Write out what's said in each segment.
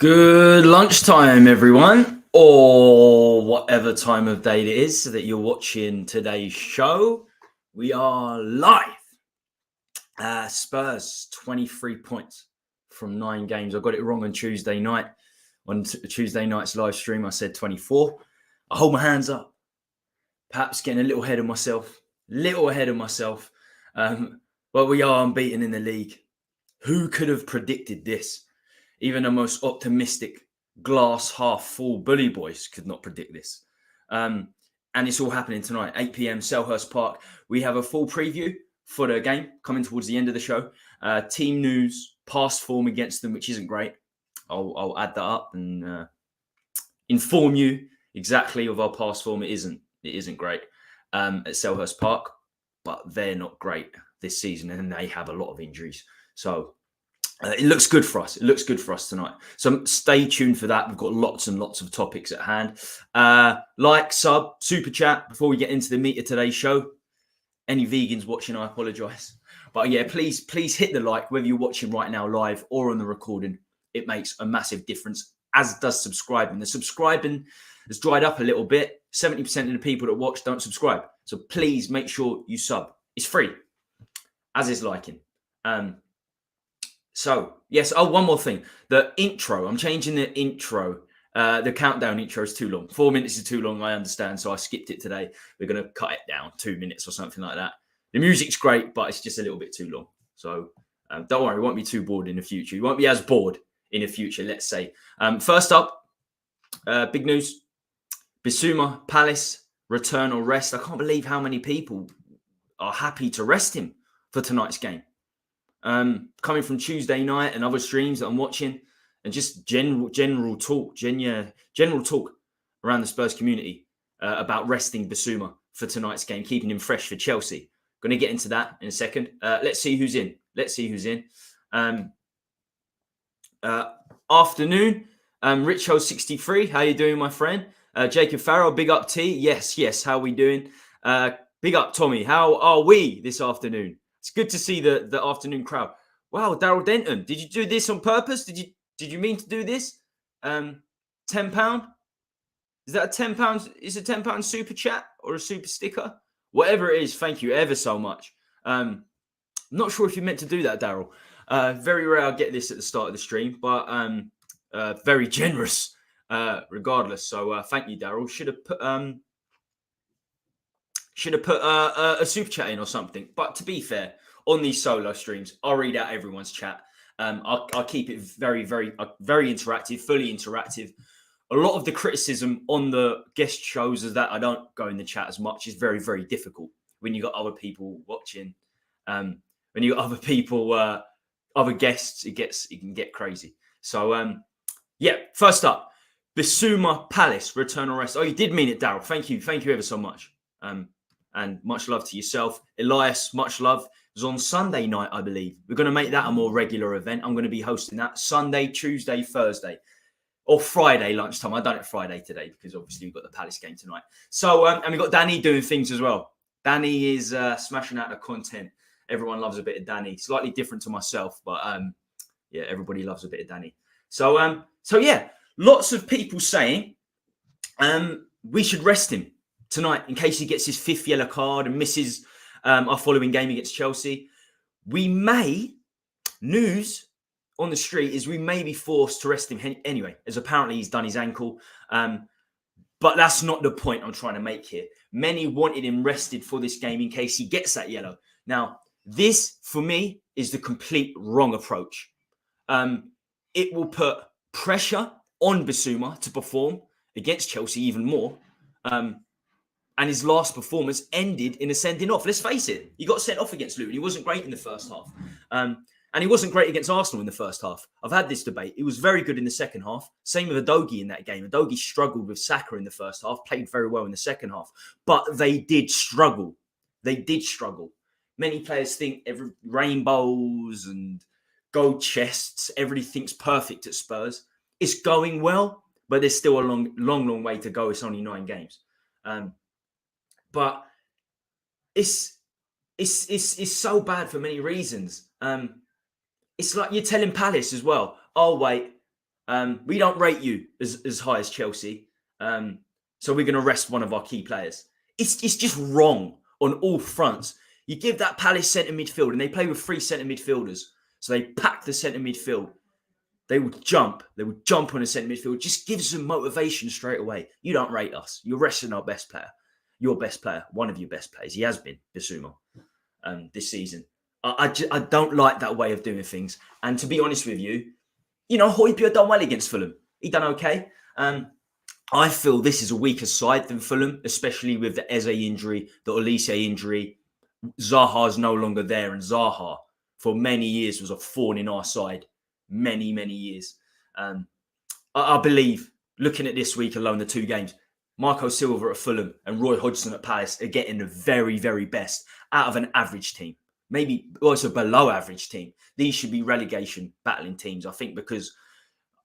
Good lunchtime, everyone, or whatever time of day it is that you're watching today's show. We are live. Spurs, 23 points from 9 games. I got it wrong on Tuesday night. On Tuesday night's live stream, I said 24. I hold my hands up. Perhaps getting a little ahead of myself. But we are unbeaten in the league. Who could have predicted this? Even the most optimistic glass half full bully boys could not predict this. And it's all happening tonight, 8 p.m. Selhurst Park. We have a full preview for the game coming towards the end of the show. Team news, past form against them, which isn't great. I'll add that up and inform you exactly of our past form. It isn't great at Selhurst Park, but they're not great this season and they have a lot of injuries. So it looks good for us. It looks good for us tonight. So stay tuned for that. We've got lots and lots of topics at hand. Like, sub, super chat before we get into the meat of today's show. Any vegans watching, I apologise. But yeah, please hit the like, whether you're watching right now live or on the recording. It makes a massive difference, as does subscribing. The subscribing has dried up a little bit. 70% of the people that watch don't subscribe. So please make sure you sub. It's free, as is liking. So, yes. Oh, one more thing. The intro. I'm changing the intro. The countdown intro is too long. 4 minutes is too long, I understand. So I skipped it today. We're going to cut it down 2 minutes or something like that. The music's great, but it's just a little bit too long. So don't worry. You won't be too bored in the future. You won't be as bored in the future, let's say. First up, big news. Bissouma, Palace, return or rest. I can't believe how many people are happy to rest him for tonight's game. Coming from Tuesday night and other streams that I'm watching, and just general talk around the Spurs community about resting Bissouma for tonight's game, keeping him fresh for Chelsea. Going to get into that in a second. Let's see who's in. Afternoon, Richo63. How you doing, my friend? Jacob Farrell, big up T. Yes. How we doing? Big up Tommy. How are we this afternoon? It's good to see the afternoon crowd. Wow, Daryl Denton, did you do this on purpose? Did you mean to do this? £10? Is that a £10? Is a £10 super chat or a super sticker? Whatever it is, thank you ever so much. I'm not sure if you meant to do that, Daryl. Very rare I get this at the start of the stream, but very generous regardless. So thank you, Daryl. Should have put a super chat in or something. But to be fair, on these solo streams, I'll read out everyone's chat. I'll keep it very, very, very interactive, fully interactive. A lot of the criticism on the guest shows is that I don't go in the chat as much. It's very, very difficult when you got other people watching. When you got other people, other guests, it can get crazy. So first up, Bissouma Palace, return or rest. Oh, you did mean it, Daryl. Thank you ever so much. And much love to yourself. Elias, much love. It was on Sunday night, I believe. We're going to make that a more regular event. I'm going to be hosting that Sunday, Tuesday, Thursday, or Friday lunchtime. I've done it Friday today because obviously we've got the Palace game tonight. So, and we've got Danny doing things as well. Danny is smashing out the content. Everyone loves a bit of Danny. Slightly different to myself, but everybody loves a bit of Danny. So yeah, lots of people saying we should rest him tonight in case he gets his 5th yellow card and misses our following game against Chelsea. News on the street is we may be forced to rest him anyway, as apparently he's done his ankle. But that's not the point I'm trying to make here. Many wanted him rested for this game in case he gets that yellow. Now, this, for me, is the complete wrong approach. It will put pressure on Bissouma to perform against Chelsea even more. And his last performance ended in a sending off. Let's face it, he got sent off against Luton. He wasn't great in the first half. And he wasn't great against Arsenal in the first half. I've had this debate. He was very good in the second half. Same with Udogie in that game. Udogie struggled with Saka in the first half, played very well in the second half. But they did struggle. Many players think rainbows and gold chests, everything's perfect at Spurs. It's going well, but there's still a long way to go. It's only 9 games. But it's so bad for many reasons. It's like you're telling Palace as well, oh, wait, We don't rate you as high as Chelsea. So we're going to rest one of our key players. It's just wrong on all fronts. You give that Palace centre midfield, and they play with 3 centre midfielders. So they pack the centre midfield. They would jump. They would jump on a centre midfield. Just gives them motivation straight away. You don't rate us. You're resting our best player. Your best player. One of your best players. He has been, Bissouma, this season. I don't like that way of doing things. And to be honest with you, Hotspur done well against Fulham. He done okay. I feel this is a weaker side than Fulham, especially with the Eze injury, the Olise injury. Zaha's no longer there, and Zaha, for many years, was a thorn in our side. Many, many years. I believe, looking at this week alone, the 2 games, Marco Silva at Fulham and Roy Hodgson at Palace are getting the very, very best out of an average team. Maybe also below average team. These should be relegation battling teams. I think because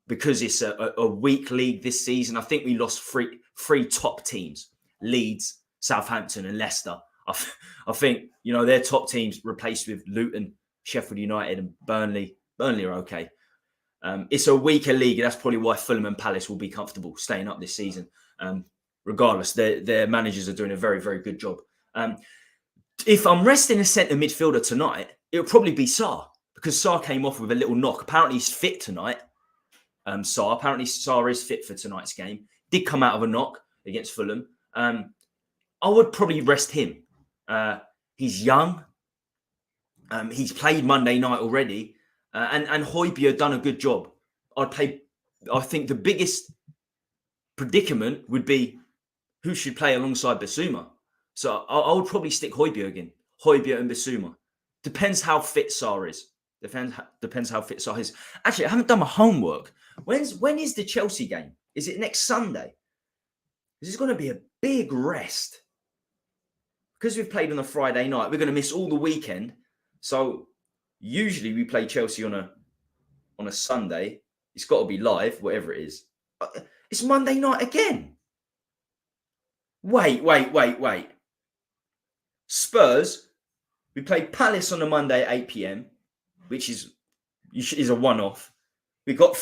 it's a weak league this season, I think we lost three top teams: Leeds, Southampton, and Leicester. I think their top teams replaced with Luton, Sheffield United, and Burnley. Burnley are okay. It's a weaker league. That's probably why Fulham and Palace will be comfortable staying up this season. Regardless, their managers are doing a very, very good job. If I'm resting a centre midfielder tonight, it'll probably be Sarr, because Sarr came off with a little knock. Apparently he's fit tonight. Apparently Sarr is fit for tonight's game. Did come out of a knock against Fulham. I would probably rest him. He's young. He's played Monday night already. And Hotspur done a good job. I think the biggest predicament would be who should play alongside Bissouma. So I would probably stick Hotspur again. Hotspur and Bissouma. Depends how fit Sarr is. Depends how fit Sarr is. Actually, I haven't done my homework. When is the Chelsea game? Is it next Sunday? This is going to be a big rest. Because we've played on a Friday night, we're going to miss all the weekend. So usually we play Chelsea on a Sunday. It's got to be live, whatever it is. It's Monday night again. Wait. Spurs, we played Palace on a Monday at 8 p.m, which is a one-off. We got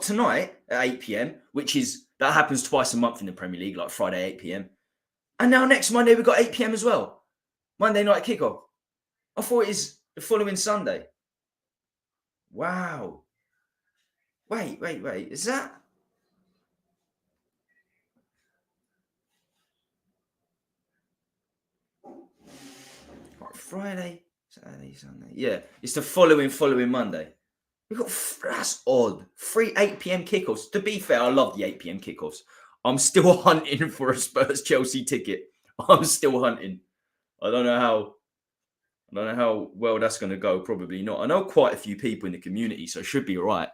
tonight at 8 p.m, that happens twice a month in the Premier League, like Friday 8 p.m. And now next Monday we've got 8 p.m. as well. Monday night kickoff. I thought it is the following Sunday. Wow. Wait. Is that? Friday, Saturday, Sunday. Yeah, it's the following Monday. That's odd. 8 p.m. kickoffs. To be fair, I love the 8 p.m. kickoffs. I'm still hunting for a Spurs Chelsea ticket. I'm still hunting. I don't know how well that's going to go. Probably not. I know quite a few people in the community, so it should be all right.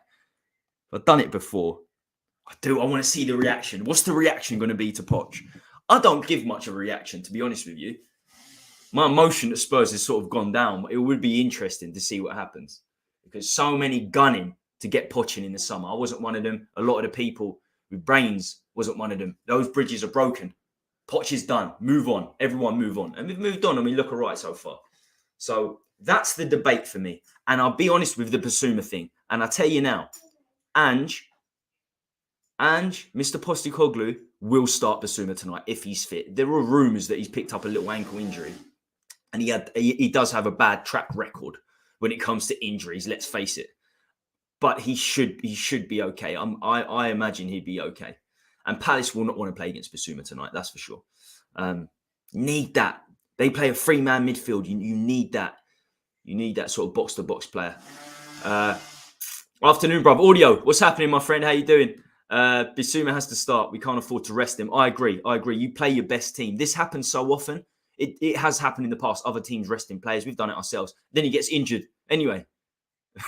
I've done it before. I want to see the reaction. What's the reaction going to be to Poch? I don't give much of a reaction, to be honest with you. My emotion at Spurs has sort of gone down. It would be interesting to see what happens, because so many gunning to get Poch in the summer. I wasn't one of them. A lot of the people with brains wasn't one of them. Those bridges are broken. Poch is done. Move on. Everyone move on. And we've moved on and we look all right so far. So that's the debate for me. And I'll be honest with the Bissouma thing. And I'll tell you now, Ange, Mr. Postecoglou will start Bissouma tonight if he's fit. There are rumours that he's picked up a little ankle injury. And he does have a bad track record when it comes to injuries, let's face it. But he should be okay. I imagine he'd be okay. And Palace will not want to play against Bissouma tonight, that's for sure. Need that. They play a 3-man midfield. You need that. You need that sort of box-to-box player. Afternoon, bruv. Audio, what's happening, my friend? How you doing? Bissouma has to start. We can't afford to rest him. I agree. You play your best team. This happens so often. It has happened in the past. Other teams resting players. We've done it ourselves. Then he gets injured. Anyway,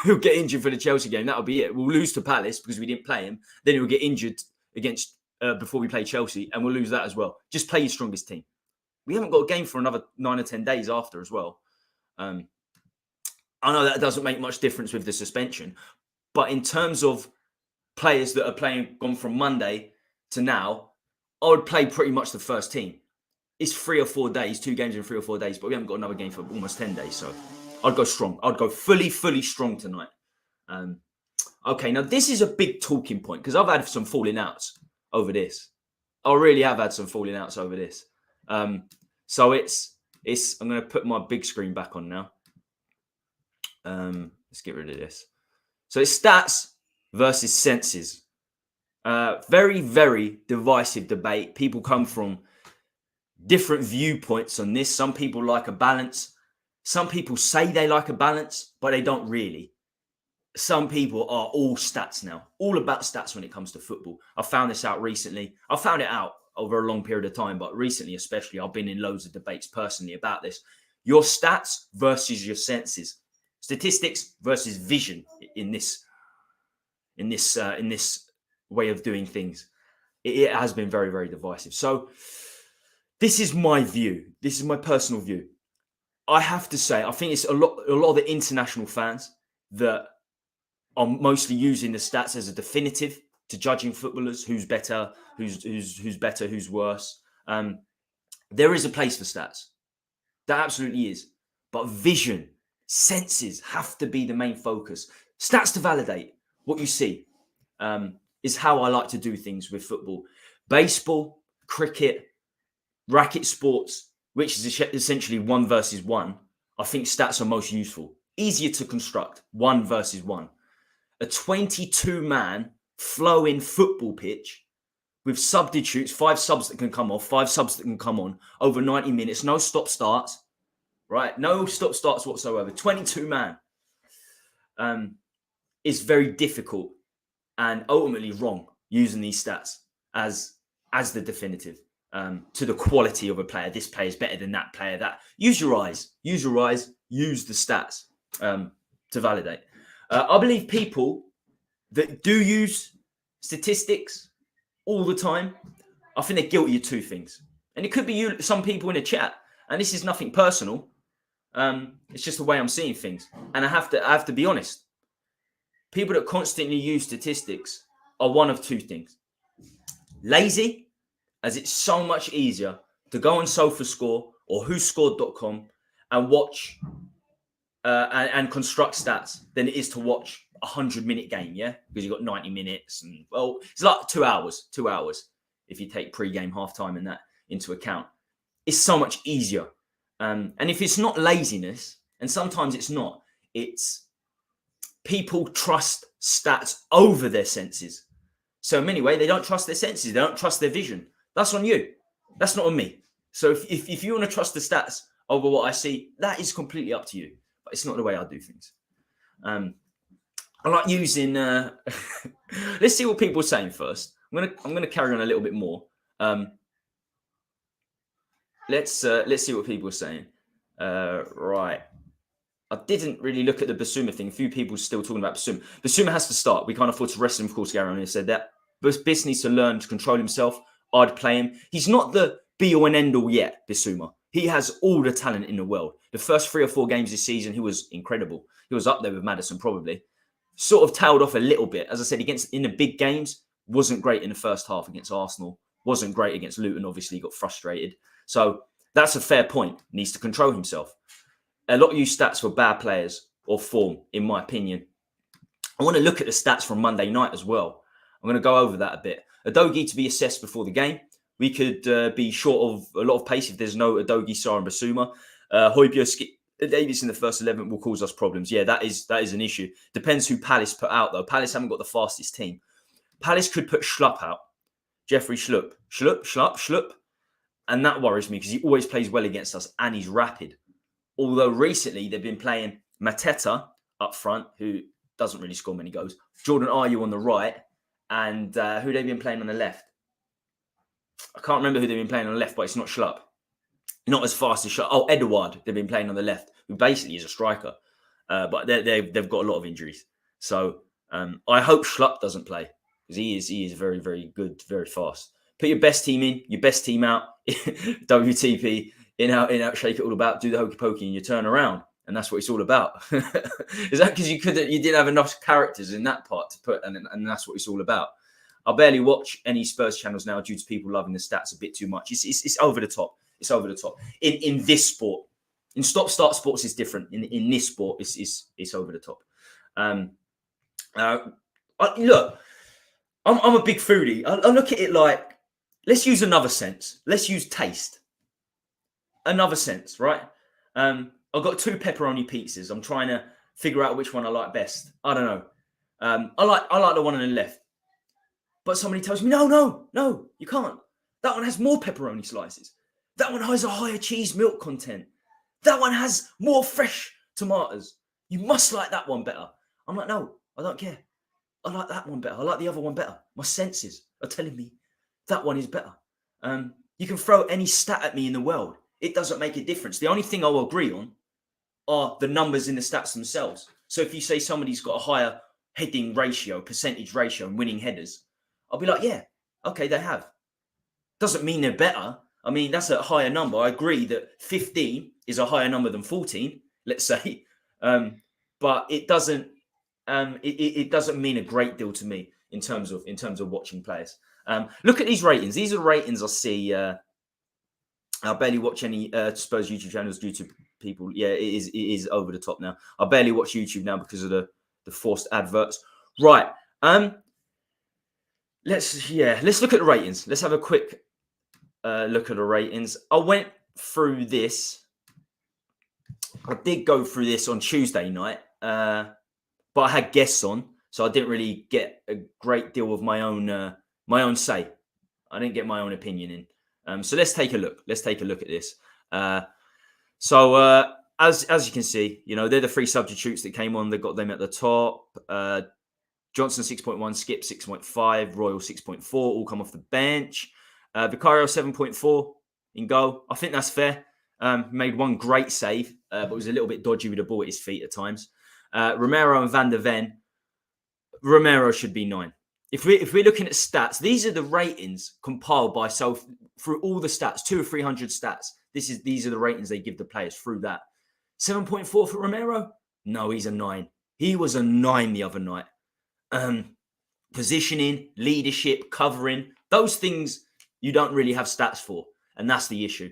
he'll get injured for the Chelsea game. That'll be it. We'll lose to Palace because we didn't play him. Then he'll get injured against before we play Chelsea, and we'll lose that as well. Just play your strongest team. We haven't got a game for another 9 or 10 days after as well. I know that doesn't make much difference with the suspension, but in terms of players that are gone from Monday to now, I would play pretty much the first team. It's 3 or 4 days, 2 games in 3 or 4 days, but we haven't got another game for almost 10 days. So I'd go strong. I'd go fully strong tonight. Okay, now this is a big talking point because I've had some falling outs over this. I really have had some falling outs over this. So it's. I'm going to put my big screen back on now. Let's get rid of this. So it's stats versus senses. Very, very divisive debate. People come from different viewpoints on this. Some people like a balance. Some people say they like a balance, but they don't really. Some people are all stats now, all about stats when it comes to football. I found this out recently. I found it out over a long period of time, but recently especially, I've been in loads of debates personally about this. Your stats versus your senses. Statistics versus vision in this way of doing things. It has been very, very divisive. So this is my view. This is my personal view. I have to say, I think it's a lot of the international fans that are mostly using the stats as a definitive to judging footballers, who's better, who's better, who's worse. There is a place for stats. There absolutely is. But vision, senses have to be the main focus. Stats to validate what you see is how I like to do things with football. Baseball, cricket, racket sports, which is essentially 1 versus 1. I think stats are most useful. Easier to construct, 1 versus 1. A 22-man flowing football pitch with substitutes, 5 subs that can come off, 5 subs that can come on over 90 minutes, no stop starts, right? No stop starts whatsoever. 22-man is very difficult and ultimately wrong using these stats as the definitive to the quality of a player. This player is better than that player. That use your eyes, use the stats to validate. I believe people that do use statistics all the time, I think they're guilty of 2 things. And it could be you, some people in a chat. And this is nothing personal. It's just the way I'm seeing things. And I have to be honest. People that constantly use statistics are one of 2 things. Lazy, as it's so much easier to go on SofaScore or whoscored.com and watch and construct stats than it is to watch a 100-minute game, yeah? Because you've got 90 minutes and, well, it's like 2 hours if you take pre-game, half-time and that into account. It's so much easier. And if it's not laziness, and sometimes it's not, it's people trust stats over their senses. So anyway, they don't trust their senses. They don't trust their vision. That's on you. That's not on me. So if you want to trust the stats over what I see, that is completely up to you. But it's not the way I do things. I like using. Let's see what people are saying first. I'm gonna carry on a little bit more. Let's see what people are saying. Right. I didn't really look at the Bissouma thing. A few people still talking about Bissouma. Bissouma has to start. We can't afford to rest him, of course. Gary said that. But Biss needs to learn to control himself. I'd play him. He's not the be-all and end-all yet, Bissouma. He has all the talent in the world. The first 3 or 4 games this season, he was incredible. He was up there with Maddison, probably. Sort of tailed off a little bit. As I said, in the big games, wasn't great in the first half against Arsenal. Wasn't great against Luton, obviously, got frustrated. So that's a fair point. Needs to control himself. A lot of you stats for bad players or form, in my opinion. I want to look at the stats from Monday night as well. I'm going to go over that a bit. Udogie to be assessed before the game. We could be short of a lot of pace if there's no Udogie, Sarr and Bissouma. Højbjerg, Davies in the first 11 will cause us problems. Yeah, that is an issue. Depends who Palace put out, though. Palace haven't got the fastest team. Palace could put Schlupp out. Jeffrey Schlupp. And that worries me because he always plays well against us and he's rapid. Although recently they've been playing Mateta up front, who doesn't really score many goals. Jordan Ayew on the right. And who they've been playing on the left. I can't remember who they've been playing on the left, but it's not Schlupp. Not as fast as Schlupp. Oh, Edouard, they've been playing on the left, who basically is a striker. But they've got a lot of injuries. So I hope Schlupp doesn't play because he is very, very good, very fast. Put your best team in, your best team out. WTP, in out, shake it all about, do the hokey pokey and you turn around. And that's what it's all about. Is that because you didn't have enough characters in that part to put, and that's what it's all about. I barely watch any Spurs channels now due to people loving the stats a bit too much. It's over the top. It's over the top. In this sport. In stop-start sports, it's different. In this sport, it's over the top. Look, I'm a big foodie. I look at it like, let's use another sense. Let's use taste. Another sense, right? I've got 2 pepperoni pizzas. I'm trying to figure out which one I like best. I don't know. I like the one on the left. But somebody tells me, no, you can't. That one has more pepperoni slices. That one has a higher cheese milk content. That one has more fresh tomatoes. You must like that one better. I'm like, no, I don't care. I like that one better. I like the other one better. My senses are telling me that one is better. You can throw any stat at me in the world. It doesn't make a difference. The only thing I will agree on are the numbers in the stats themselves. So if you say somebody's got a higher heading ratio, percentage ratio, and winning headers, I'll be like, yeah, okay, they have. Doesn't mean they're better. I mean, that's a higher number. I agree that 15 is a higher number than 14, let's say. But it doesn't it doesn't mean a great deal to me in terms of watching players. Look at these ratings. These are the ratings I see. I barely watch any Spurs YouTube channels due to people. Yeah, it is over the top now. I barely watch YouTube now because of the forced adverts. Right. Let's look at the ratings. Let's have a quick look at the ratings. I went through this. I did go through this on Tuesday night, but I had guests on, so I didn't really get a great deal of my own say. I didn't get my own opinion in. So let's take a look. Let's take a look at this. So as you can see, you know, they're the 3 substitutes that came on. They got them at the top. Johnson 6.1, Skip 6.5, Royal 6.4, all come off the bench. Vicario 7.4 in goal. I think that's fair. Made one great save, but was a little bit dodgy with the ball at his feet at times. Romero and Van der Ven. Romero should be 9. If we're looking at stats, these are the ratings compiled by through all the stats, 200 or 300 stats. These are the ratings they give the players through that. 7.4 for Romero? No, he's a 9. He was a 9 the other night. Positioning, leadership, covering, those things you don't really have stats for, and that's the issue.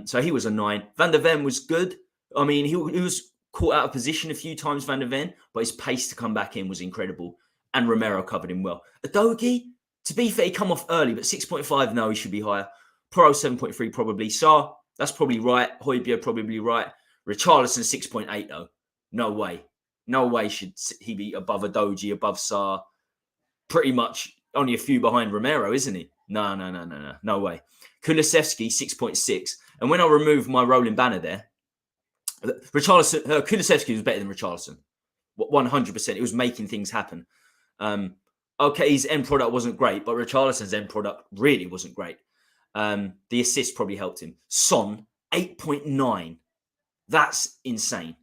So he was a 9. Van der Ven was good. I mean, he was caught out of position a few times, Van der Ven, but his pace to come back in was incredible. And Romero covered him well. Adogi, to be fair, he come off early, but 6.5, no, he should be higher. Pro 7.3 probably. Sarr, that's probably right. Højbjerg probably right. Richarlison 6.8 though. No way. No way should he be above Adogi, above Sarr. Pretty much only a few behind Romero, isn't he? No way. Kulusevski 6.6. And when I remove my rolling banner there, Richarlison, Kulusevski was better than Richarlison. 100%. It was making things happen. Okay, his end product wasn't great, but Richarlison's end product really wasn't great. The assist probably helped him. Son, 8.9. That's insane.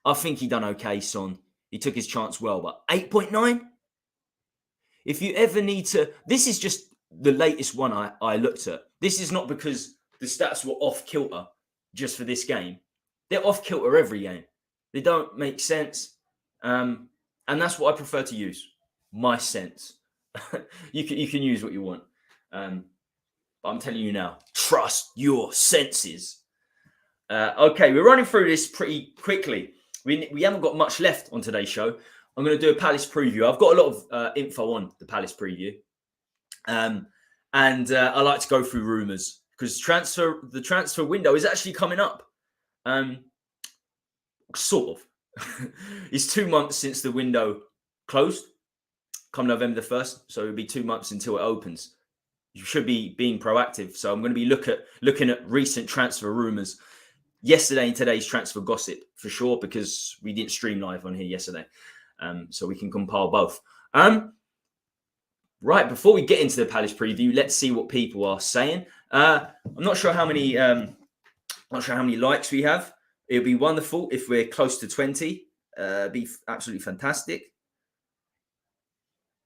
I think he done okay, Son. He took his chance well, but 8.9? If you ever need to... This is just the latest one I looked at. This is not because the stats were off kilter just for this game. They're off kilter every game. They don't make sense. And that's what I prefer to use. My sense. You can use what you want. But I'm telling you now, trust your senses. Okay, we're running through this pretty quickly. We haven't got much left on today's show. I'm going to do a Palace preview. I've got a lot of info on the Palace preview. And I like to go through rumours because the transfer window is actually coming up. Sort of. It's 2 months since the window closed, come November the 1st. So it'll be 2 months until it opens. You should be being proactive. So I'm going to be looking at recent transfer rumours. Yesterday and today's transfer gossip for sure, because we didn't stream live on here yesterday. So we can compile both. Right, before we get into the Palace preview, let's see what people are saying. I'm not sure how many likes we have. It would be wonderful if we're close to 20. It'd be absolutely fantastic.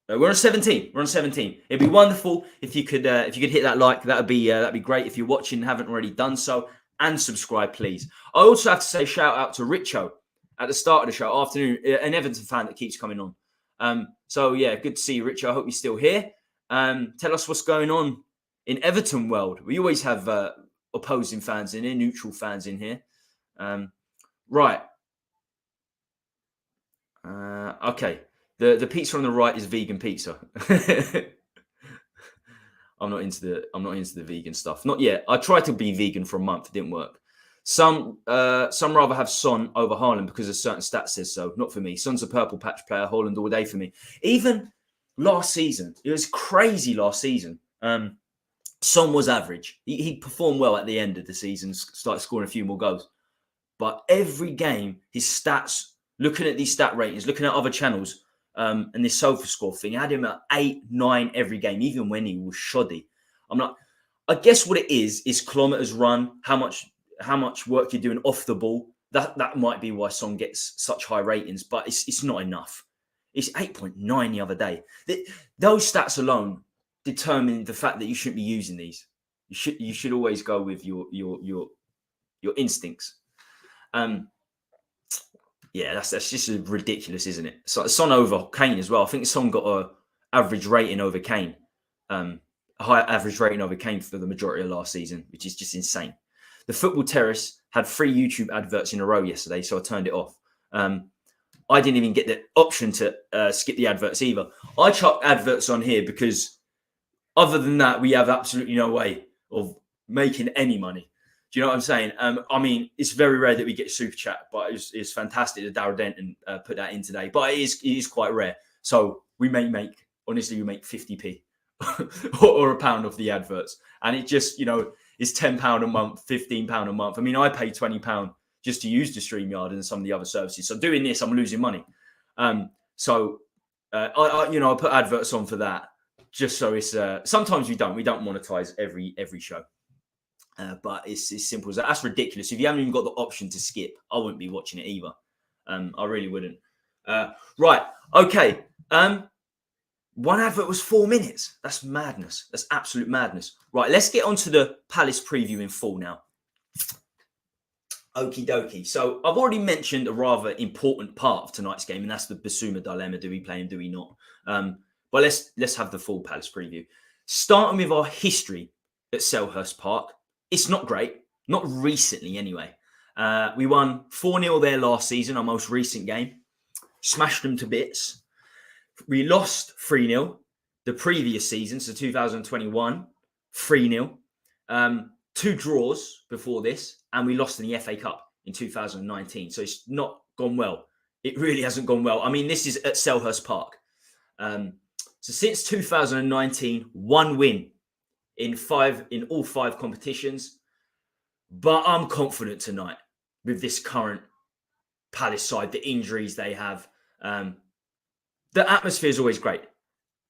We're on 17. We're on 17. It'd be wonderful if you could hit that like. That'd be great. If you're watching and haven't already done so, and subscribe, please. I also have to say shout out to Richo at the start of the show, afternoon, an Everton fan that keeps coming on. So yeah, good to see you, Richo. I hope you're still here. Tell us what's going on in Everton world. We always have opposing fans in here, neutral fans in here. Right. Okay. The pizza on the right is vegan pizza. I'm not into the vegan stuff. Not yet. I tried to be vegan for a month. It didn't work. Some rather have Son over Haaland because a certain stat says so. Not for me. Son's a purple patch player. Haaland all day for me. Even last season, it was crazy last season. Son was average. He performed well at the end of the season, started scoring a few more goals. But every game, his stats, looking at these stat ratings, looking at other channels, and this SofaScore thing, I had him at 8, 9 every game, even when he was shoddy. I guess what it is kilometers run, how much work you're doing off the ball. That might be why Son gets such high ratings, but it's not enough. It's 8.9 the other day. Those stats alone determine the fact that you shouldn't be using these. You should always go with your instincts. Yeah, that's just ridiculous, isn't it? So Son over Kane as well. I think Son got a average rating over Kane, a higher average rating over Kane for the majority of last season, which is just insane. The Football Terrace had 3 YouTube adverts in a row yesterday, so I turned it off. I didn't even get the option to skip the adverts either. I chuck adverts on here because other than that, we have absolutely no way of making any money. Do you know what I'm saying? I mean, it's very rare that we get super chat, but it's fantastic that Darryl Denton put that in today. But it is quite rare. So we may make 50p or £1 off the adverts. And it just, is £10 a month, £15 a month. I mean, I pay £20 just to use the StreamYard and some of the other services. So doing this, I'm losing money. I put adverts on for that just so it's. Sometimes we don't monetize every show. But it's as simple as that. That's ridiculous. If you haven't even got the option to skip, I wouldn't be watching it either. I really wouldn't. Right. Okay. One advert was 4 minutes. That's madness. That's absolute madness. Right. Let's get on to the Palace preview in full now. Okie dokie. So I've already mentioned a rather important part of tonight's game, and that's the Bissouma dilemma. Do we play him? Do we not? But let's have the full Palace preview. Starting with our history at Selhurst Park. It's not great. Not recently, anyway. We won 4-0 there last season, our most recent game. Smashed them to bits. We lost 3-0 the previous season, so 2021, 3-0. 2 draws before this, and we lost in the FA Cup in 2019. So it's not gone well. It really hasn't gone well. I mean, this is at Selhurst Park. So since 2019, 1 win in all 5 competitions. But I'm confident tonight with this current Palace side, the injuries they have. The atmosphere is always great.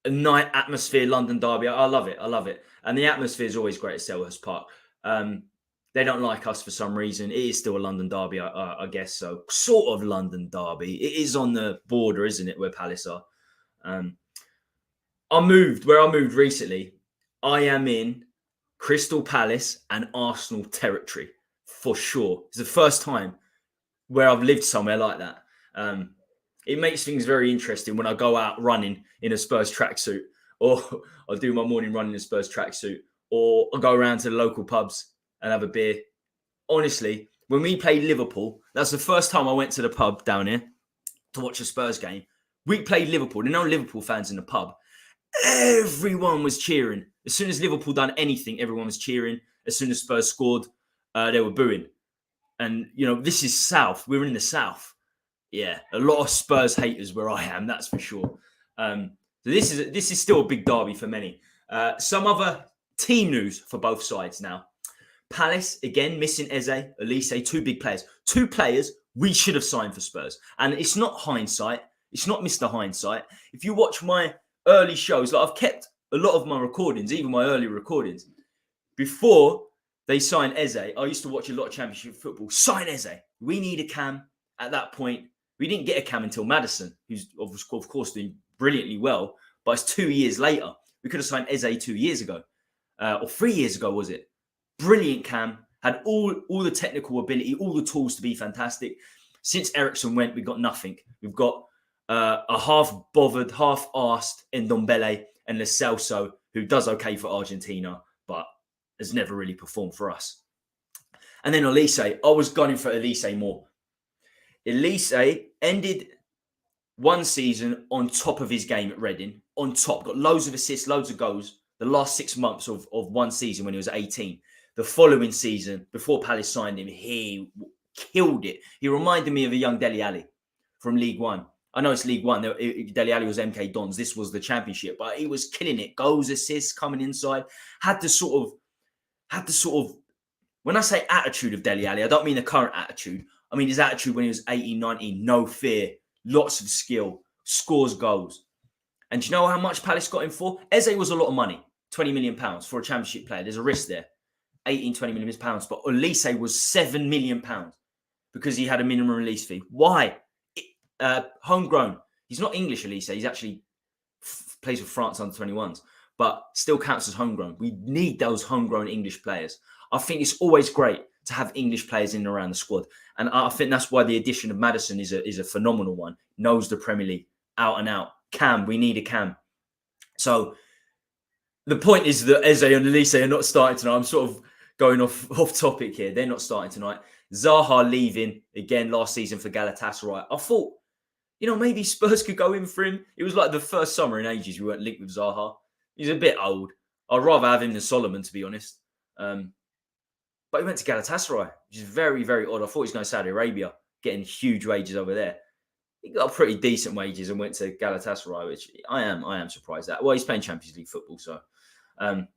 A night atmosphere, London derby. I love it. And the atmosphere is always great at Selhurst Park. They don't like us for some reason. It is still a London derby, I guess so. Sort of London derby. It is on the border, isn't it, where Palace are? I moved recently. I am in Crystal Palace and Arsenal territory for sure. It's the first time where I've lived somewhere like that. It makes things very interesting when I go out running in a Spurs tracksuit, or I do my morning run in a Spurs tracksuit, or I go around to the local pubs and have a beer. Honestly, when we played Liverpool, that's the first time I went to the pub down here to watch a Spurs game. We played Liverpool. There are no Liverpool fans in the pub. Everyone was cheering. As soon as Liverpool done anything, everyone was cheering. As soon as Spurs scored, they were booing. And, this is South. We're in the South. Yeah, a lot of Spurs haters where I am, that's for sure. So this is still a big derby for many. Some other team news for both sides now. Palace, again, missing Eze, Elise, 2 big players. 2 players we should have signed for Spurs. And it's not hindsight. It's not Mr. Hindsight. If you watch my early shows, I've kept a lot of my recordings, even my early recordings. Before they signed Eze, I used to watch a lot of Championship football. Sign Eze. We need a cam. At that point, we didn't get a cam until Maddison, who's of course doing brilliantly well. But it's 2 years later. We could have signed Eze 2 years ago. Or 3 years ago, was it? Brilliant cam. Had all the technical ability, all the tools to be fantastic. Since Ericsson went, we've got nothing. We've got a half-bothered, half-arsed Ndombele and Lo Celso, who does okay for Argentina, but has never really performed for us. And then Elise. I was gunning for Elise more. Elise ended one season on top of his game at Reading, on top, got loads of assists, loads of goals. The last 6 months of one season when he was 18. The following season, before Palace signed him, he killed it. He reminded me of a young Dele Alli from League One. I know it's League One. Dele Alli was MK Dons. This was the Championship, but he was killing it. Goals, assists, coming inside. Had the sort of, when I say attitude of Dele Alli, I don't mean the current attitude. I mean his attitude when he was 18, 19, no fear, lots of skill, scores goals. And do you know how much Palace got him for? Eze was a lot of money, £20 million for a Championship player. There's a risk there, 18, £20 million. But Olise was £7 million because he had a minimum release fee. Why? Homegrown. He's not English, Olise. He's actually plays with France under 21s, but still counts as homegrown. We need those homegrown English players. I think it's always great to have English players in and around the squad. And I think that's why the addition of Maddison is a phenomenal one. Knows the Premier League out and out. Cam, we need a Cam. So the point is that Eze and Olise are not starting tonight. I'm sort of going off topic here. They're not starting tonight. Zaha leaving again last season for Galatasaray. I thought, maybe Spurs could go in for him. It was like the first summer in ages we weren't linked with Zaha. He's a bit old. I'd rather have him than Solomon, to be honest. But he went to Galatasaray, which is very, very odd. I thought he was going to Saudi Arabia, getting huge wages over there. He got pretty decent wages and went to Galatasaray, which I am surprised at. Well, he's playing Champions League football, so. And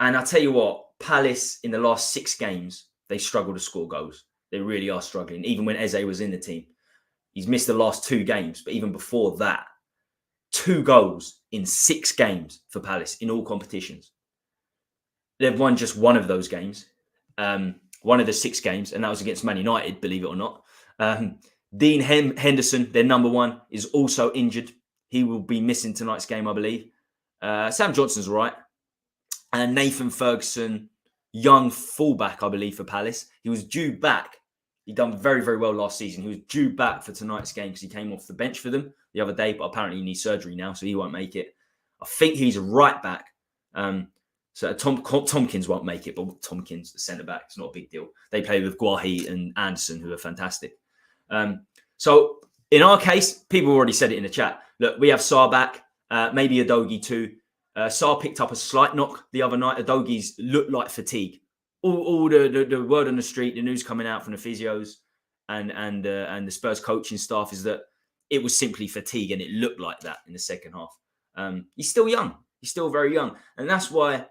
I tell you what, Palace in the last 6 games, they struggle to score goals. They really are struggling, even when Eze was in the team. He's missed the last 2 games, but even before that, 2 goals in 6 games for Palace in all competitions. They've won just one of those games, one of the 6 games, and that was against Man United, believe it or not. Dean Henderson, their number 1, is also injured. He will be missing tonight's game, I believe. Sam Johnson's all right. And Nathan Ferguson, young fullback, I believe, for Palace. He was due back. He done very, very well last season. He was due back for tonight's game because he came off the bench for them the other day, but apparently he needs surgery now, so he won't make it. I think he's a right back. So Tompkins won't make it, but Tompkins, the centre-back, it's not a big deal. They play with Guahi and Anderson, who are fantastic. So in our case, people already said it in the chat. Look, we have Sarr back, maybe Udogie too. Sarr picked up a slight knock the other night. Udogie's looked like fatigue. All the word on the street, the news coming out from the physios and the Spurs coaching staff is that it was simply fatigue, and it looked like that in the second half. He's still young. He's still very young, and that's why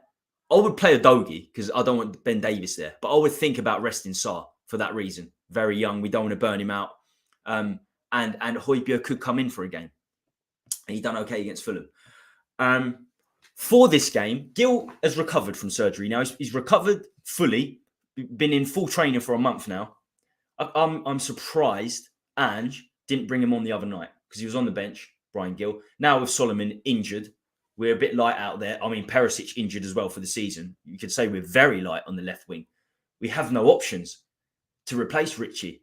I would play Udogie because I don't want Ben Davies there. But I would think about resting Sarr for that reason. Very young, we don't want to burn him out. And Højbjerg could come in for a game, and he done okay against Fulham. For this game, Gil has recovered from surgery. Now he's recovered fully, been in full training for a month now. I'm surprised Ange didn't bring him on the other night because he was on the bench, Brian Gill. Now with Solomon injured, we're a bit light out there. I mean, Perisic injured as well for the season. You could say we're very light on the left wing. We have no options to replace Richie.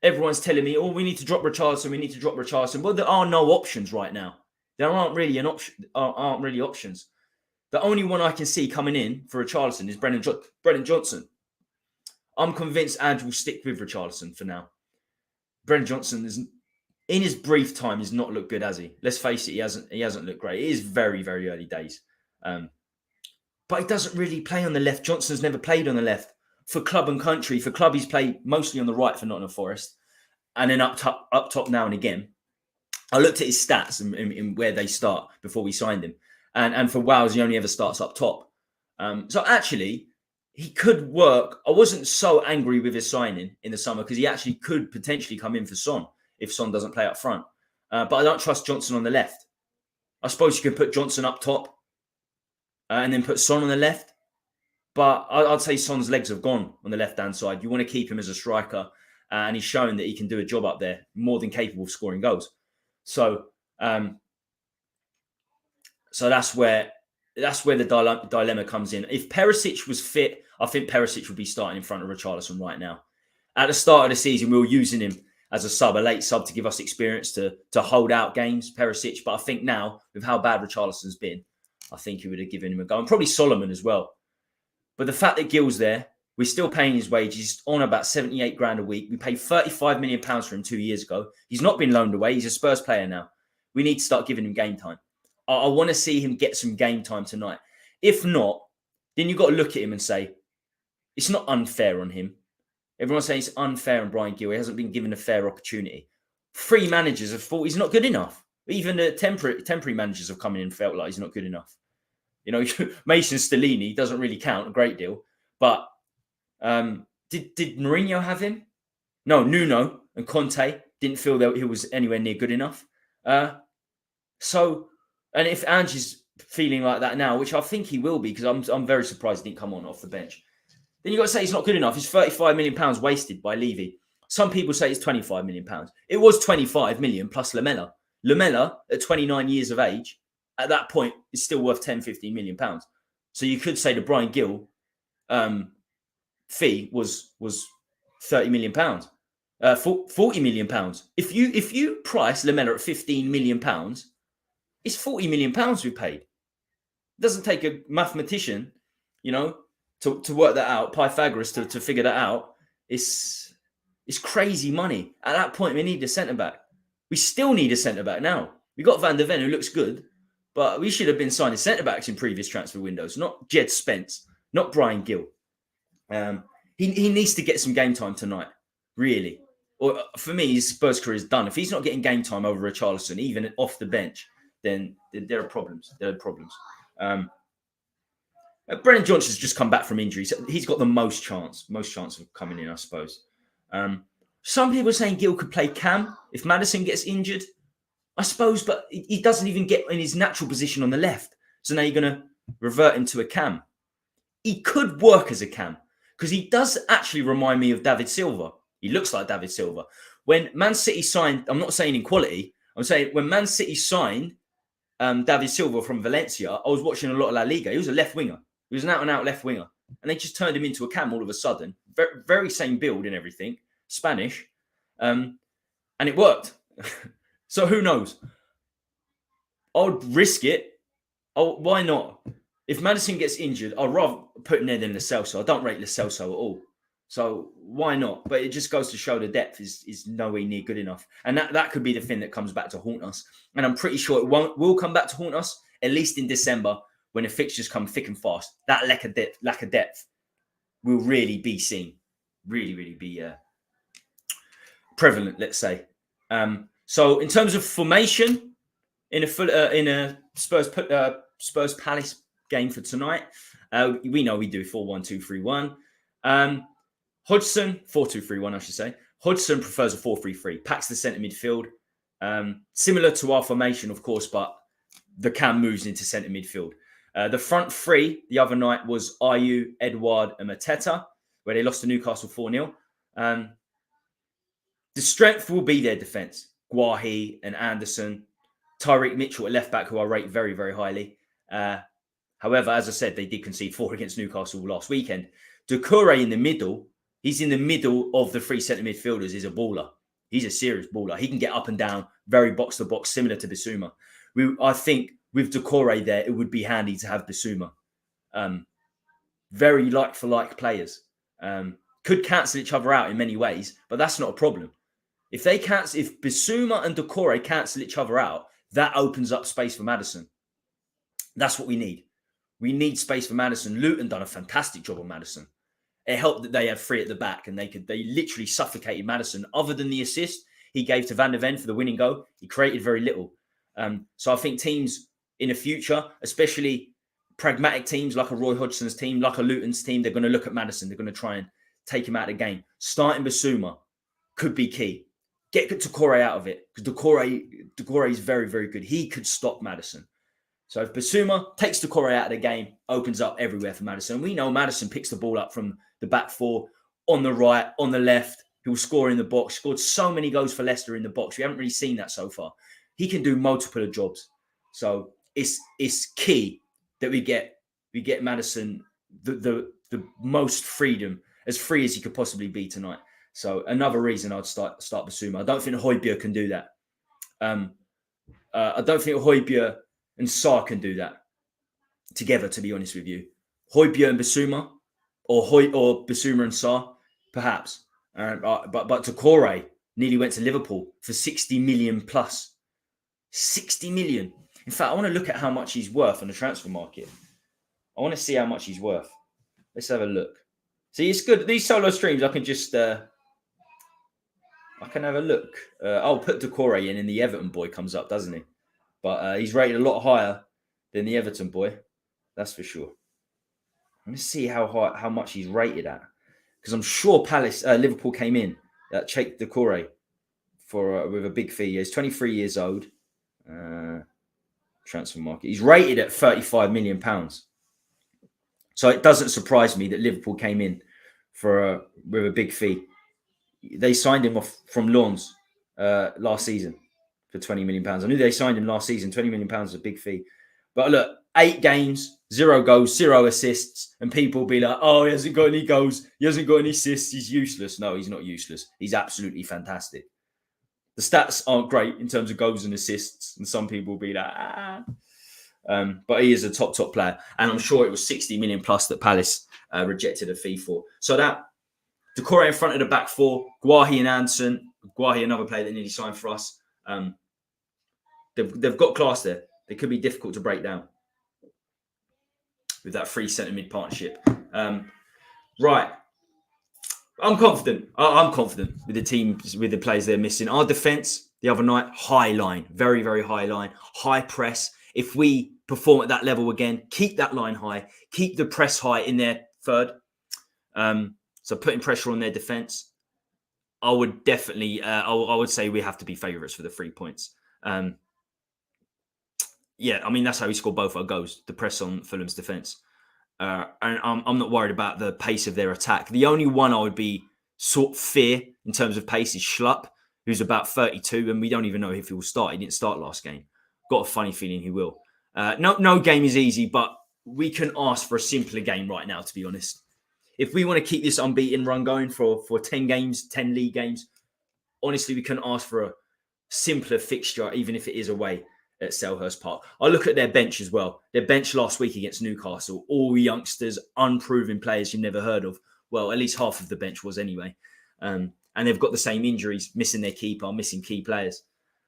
Everyone's telling me, we need to drop Richarlison. Well, there are no options right now. There aren't really options. The only one I can see coming in for Richarlison is Brennan Johnson. I'm convinced Ange will stick with Richarlison for now. Brennan Johnson is, in his brief time, has not looked good, has he? Let's face it, he hasn't looked great. It is very, very early days. But he doesn't really play on the left. Johnson's never played on the left. For club and country, for club, he's played mostly on the right for Nottingham Forest. And then up top now and again. I looked at his stats in where they start before we signed him. And for Wales, he only ever starts up top. So actually, he could work. I wasn't so angry with his signing in the summer because he actually could potentially come in for Son if Son doesn't play up front. But I don't trust Johnson on the left. I suppose you could put Johnson up top and then put Son on the left. But I'd say Son's legs have gone on the left-hand side. You want to keep him as a striker. And he's shown that he can do a job up there, more than capable of scoring goals. So that's where the dilemma comes in. If Perisic was fit, I think Perisic would be starting in front of Richarlison right now. At the start of the season, we were using him as a late sub to give us experience to hold out games, Perisic. But I think now, with how bad Richarlison's been, I think he would have given him a go. And probably Solomon as well. But the fact that Gill's there, We're still paying his wages. He's on about 78 grand a week. We paid 35 million pounds for him 2 years ago. He's not been loaned away. He's a Spurs player now. We need to start giving him game time. I want to see him get some game time tonight. If not, then you've got to look at him and say, it's not unfair on him. Everyone's saying it's unfair on Brian Gill. He hasn't been given a fair opportunity. 3 managers have thought he's not good enough. Even the temporary managers have come in and felt like he's not good enough. You know, Mason Stellini doesn't really count a great deal. But did Mourinho have him? No, Nuno and Conte didn't feel that he was anywhere near good enough. And if Ange is feeling like that now, which I think he will be, because I'm very surprised he didn't come on off the bench, then you've got to say he's not good enough. It's 35 million pounds wasted by Levy. Some people say it's 25 million pounds. It was 25 million plus Lamella. Lamella, at 29 years of age, at that point, is still worth 10, 15 million pounds. So you could say the Brian Gill fee was 30 million pounds, 40 million pounds. If you price Lamella at 15 million pounds, it's 40 million pounds we paid. It doesn't take a mathematician, you know, to work that out, Pythagoras to figure that out. It's crazy money. At that point, we need a centre-back. We still need a centre-back now. We got Van der Ven, who looks good, but we should have been signing centre-backs in previous transfer windows, not Jed Spence, not Brian Gill. He needs to get some game time tonight, really. Or for me, his Spurs career is done. If he's not getting game time over Richarlison, even off the bench, then there are problems. There are problems. Brennan Johnson's just come back from injury. So he's got the most chance of coming in, I suppose. Some people are saying Gill could play Cam if Maddison gets injured. I suppose, but he doesn't even get in his natural position on the left. So now you're going to revert him to a Cam. He could work as a Cam because he does actually remind me of David Silva. He looks like David Silva. When Man City signed, I'm not saying in quality, I'm saying when Man City signed David Silva from Valencia, I was watching a lot of La Liga. He was a left winger. He was an out-and-out left winger. And they just turned him into a Cam all of a sudden. Very, very same build and everything. Spanish. And it worked. So who knows? I would risk it. Why not? If Maddison gets injured, I'd rather put Ned than Lo Celso. I don't rate Lo Celso at all. So why not? But it just goes to show the depth is nowhere near good enough. And that could be the thing that comes back to haunt us. And I'm pretty sure it will come back to haunt us, at least in December, when the fixtures come thick and fast. That lack of depth will really be seen. Really, really be prevalent, let's say. So in terms of formation, in a Spurs Palace game for tonight, we know we do 4-1-2-3-1. Hodgson, 4-2-3-1, I should say. Hodgson prefers a 4-3-3, packs the centre midfield. Similar to our formation, of course, but the Cam moves into centre midfield. The front three the other night was Ayew, Edouard and Mateta, where they lost to Newcastle 4-0. The strength will be their defence. Guahi and Anderson. Tyreek Mitchell at left-back, who I rate very, very highly. However, as I said, they did concede 4 against Newcastle last weekend. Doucouré in the middle, he's in the middle of the 3 centre midfielders, is a baller. He's a serious baller. He can get up and down, very box-to-box, similar to Bissouma. I think with Doucouré there, it would be handy to have Bissouma. Very like-for-like players. Could cancel each other out in many ways, but that's not a problem. If Bissouma and Doucouré cancel each other out, that opens up space for Maddison. That's what we need. We need space for Maddison. Luton done a fantastic job on Maddison. It helped that they had 3 at the back and they literally suffocated Maddison. Other than the assist he gave to Van der Ven for the winning goal, he created very little. So I think teams in the future, especially pragmatic teams like a Roy Hodgson's team, like a Luton's team, they're going to look at Maddison. They're going to try and take him out of the game. Starting Bissouma could be key. Get Doucouré out of it because Doucouré is very, very good. He could stop Maddison. So if Bissouma takes Doucouré out of the game, opens up everywhere for Maddison. We know Maddison picks the ball up from the back 4, on the right, on the left. He'll score in the box. Scored so many goals for Leicester in the box. We haven't really seen that so far. He can do multiple jobs. So it's key that we get Maddison the most freedom, as free as he could possibly be tonight. So another reason I'd start Bissouma. I don't think Hojbjerg can do that. I don't think Hojbjerg and Sarr can do that together, to be honest with you. Hojbjerg and Bissouma, or Hoyt or Bissouma and Sarr, perhaps. But Doucouré nearly went to Liverpool for 60 million plus. 60 million. In fact, I want to look at how much he's worth on the transfer market. I want to see how much he's worth. Let's have a look. See, it's good. These solo streams, I can just I can have a look. I'll put Doucouré in, and the Everton boy comes up, doesn't he? But he's rated a lot higher than the Everton boy. That's for sure. Let me see how much he's rated at, because I'm sure Liverpool came in at Cheikh Doucouré for with a big fee. He's 23 years old. Transfer market. He's rated at £35 million. So it doesn't surprise me that Liverpool came in with a big fee. They signed him off from Lens last season for £20 million. I knew they signed him last season. £20 million is a big fee. But look, 8 games, 0 goals, 0 assists, and people be like, oh, he hasn't got any goals, he hasn't got any assists, he's useless. No, he's not useless. He's absolutely fantastic. The stats aren't great in terms of goals and assists, and some people will be like, but he is a top player, and I'm sure it was 60 million plus that Palace rejected a fee for. So that Doucouré in front of the back four, Guahi and Anson. Guahi, another player that nearly signed for us. They've got class there. They could be difficult to break down with that 3 centre mid partnership. Right. I'm confident. I'm confident with the team, with the players they're missing. Our defence the other night, high line, very, very high line, high press. If we perform at that level again, keep that line high, keep the press high in their third. So putting pressure on their defence, I would definitely, I would say we have to be favourites for the 3 points. Yeah, I mean, that's how we scored both our goals, the press on Fulham's defence. And I'm not worried about the pace of their attack. The only one I would be sort of fear in terms of pace is Schlupp, who's about 32, and we don't even know if he will start. He didn't start last game. Got a funny feeling he will. No game is easy, but we can ask for a simpler game right now, to be honest. If we want to keep this unbeaten run going for 10 games, 10 league games, honestly, we can ask for a simpler fixture, even if it is away at Selhurst Park. I look at their bench as well. Their bench last week against Newcastle, all youngsters, unproven players you've never heard of. Well, at least half of the bench was anyway. And they've got the same injuries, missing their keeper, missing key players.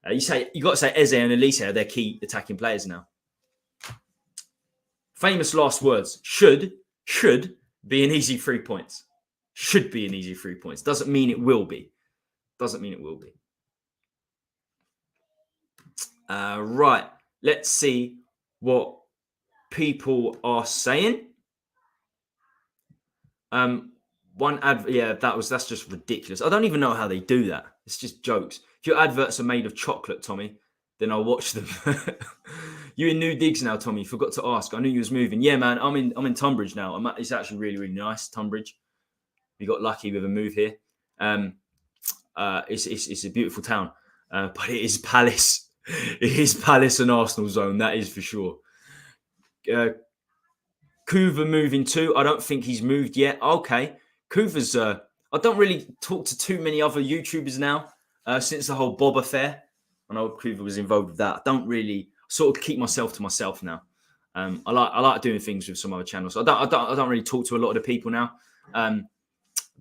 You got to say Eze and Elise are their key attacking players now. Famous last words. Should be an easy 3 points. Should be an easy 3 points. Doesn't mean it will be. Doesn't mean it will be. Right. Let's see what people are saying. That's just ridiculous. I don't even know how they do that. It's just jokes. If your adverts are made of chocolate, Tommy, then I'll watch them. You in new digs now, Tommy? Forgot to ask. I knew you was moving. Yeah, man. I'm in Tunbridge now. It's actually really, really nice, Tunbridge. We got lucky with a move here. It's a beautiful town, but it is Palace. It is Palace and Arsenal zone. That is for sure. Kuva moving too. I don't think he's moved yet. Okay. Kuva's, I don't really talk to too many other YouTubers now since the whole Bob affair. I know Kuva was involved with that. I don't really sort of keep myself to myself now. I like doing things with some other channels. I don't really talk to a lot of the people now.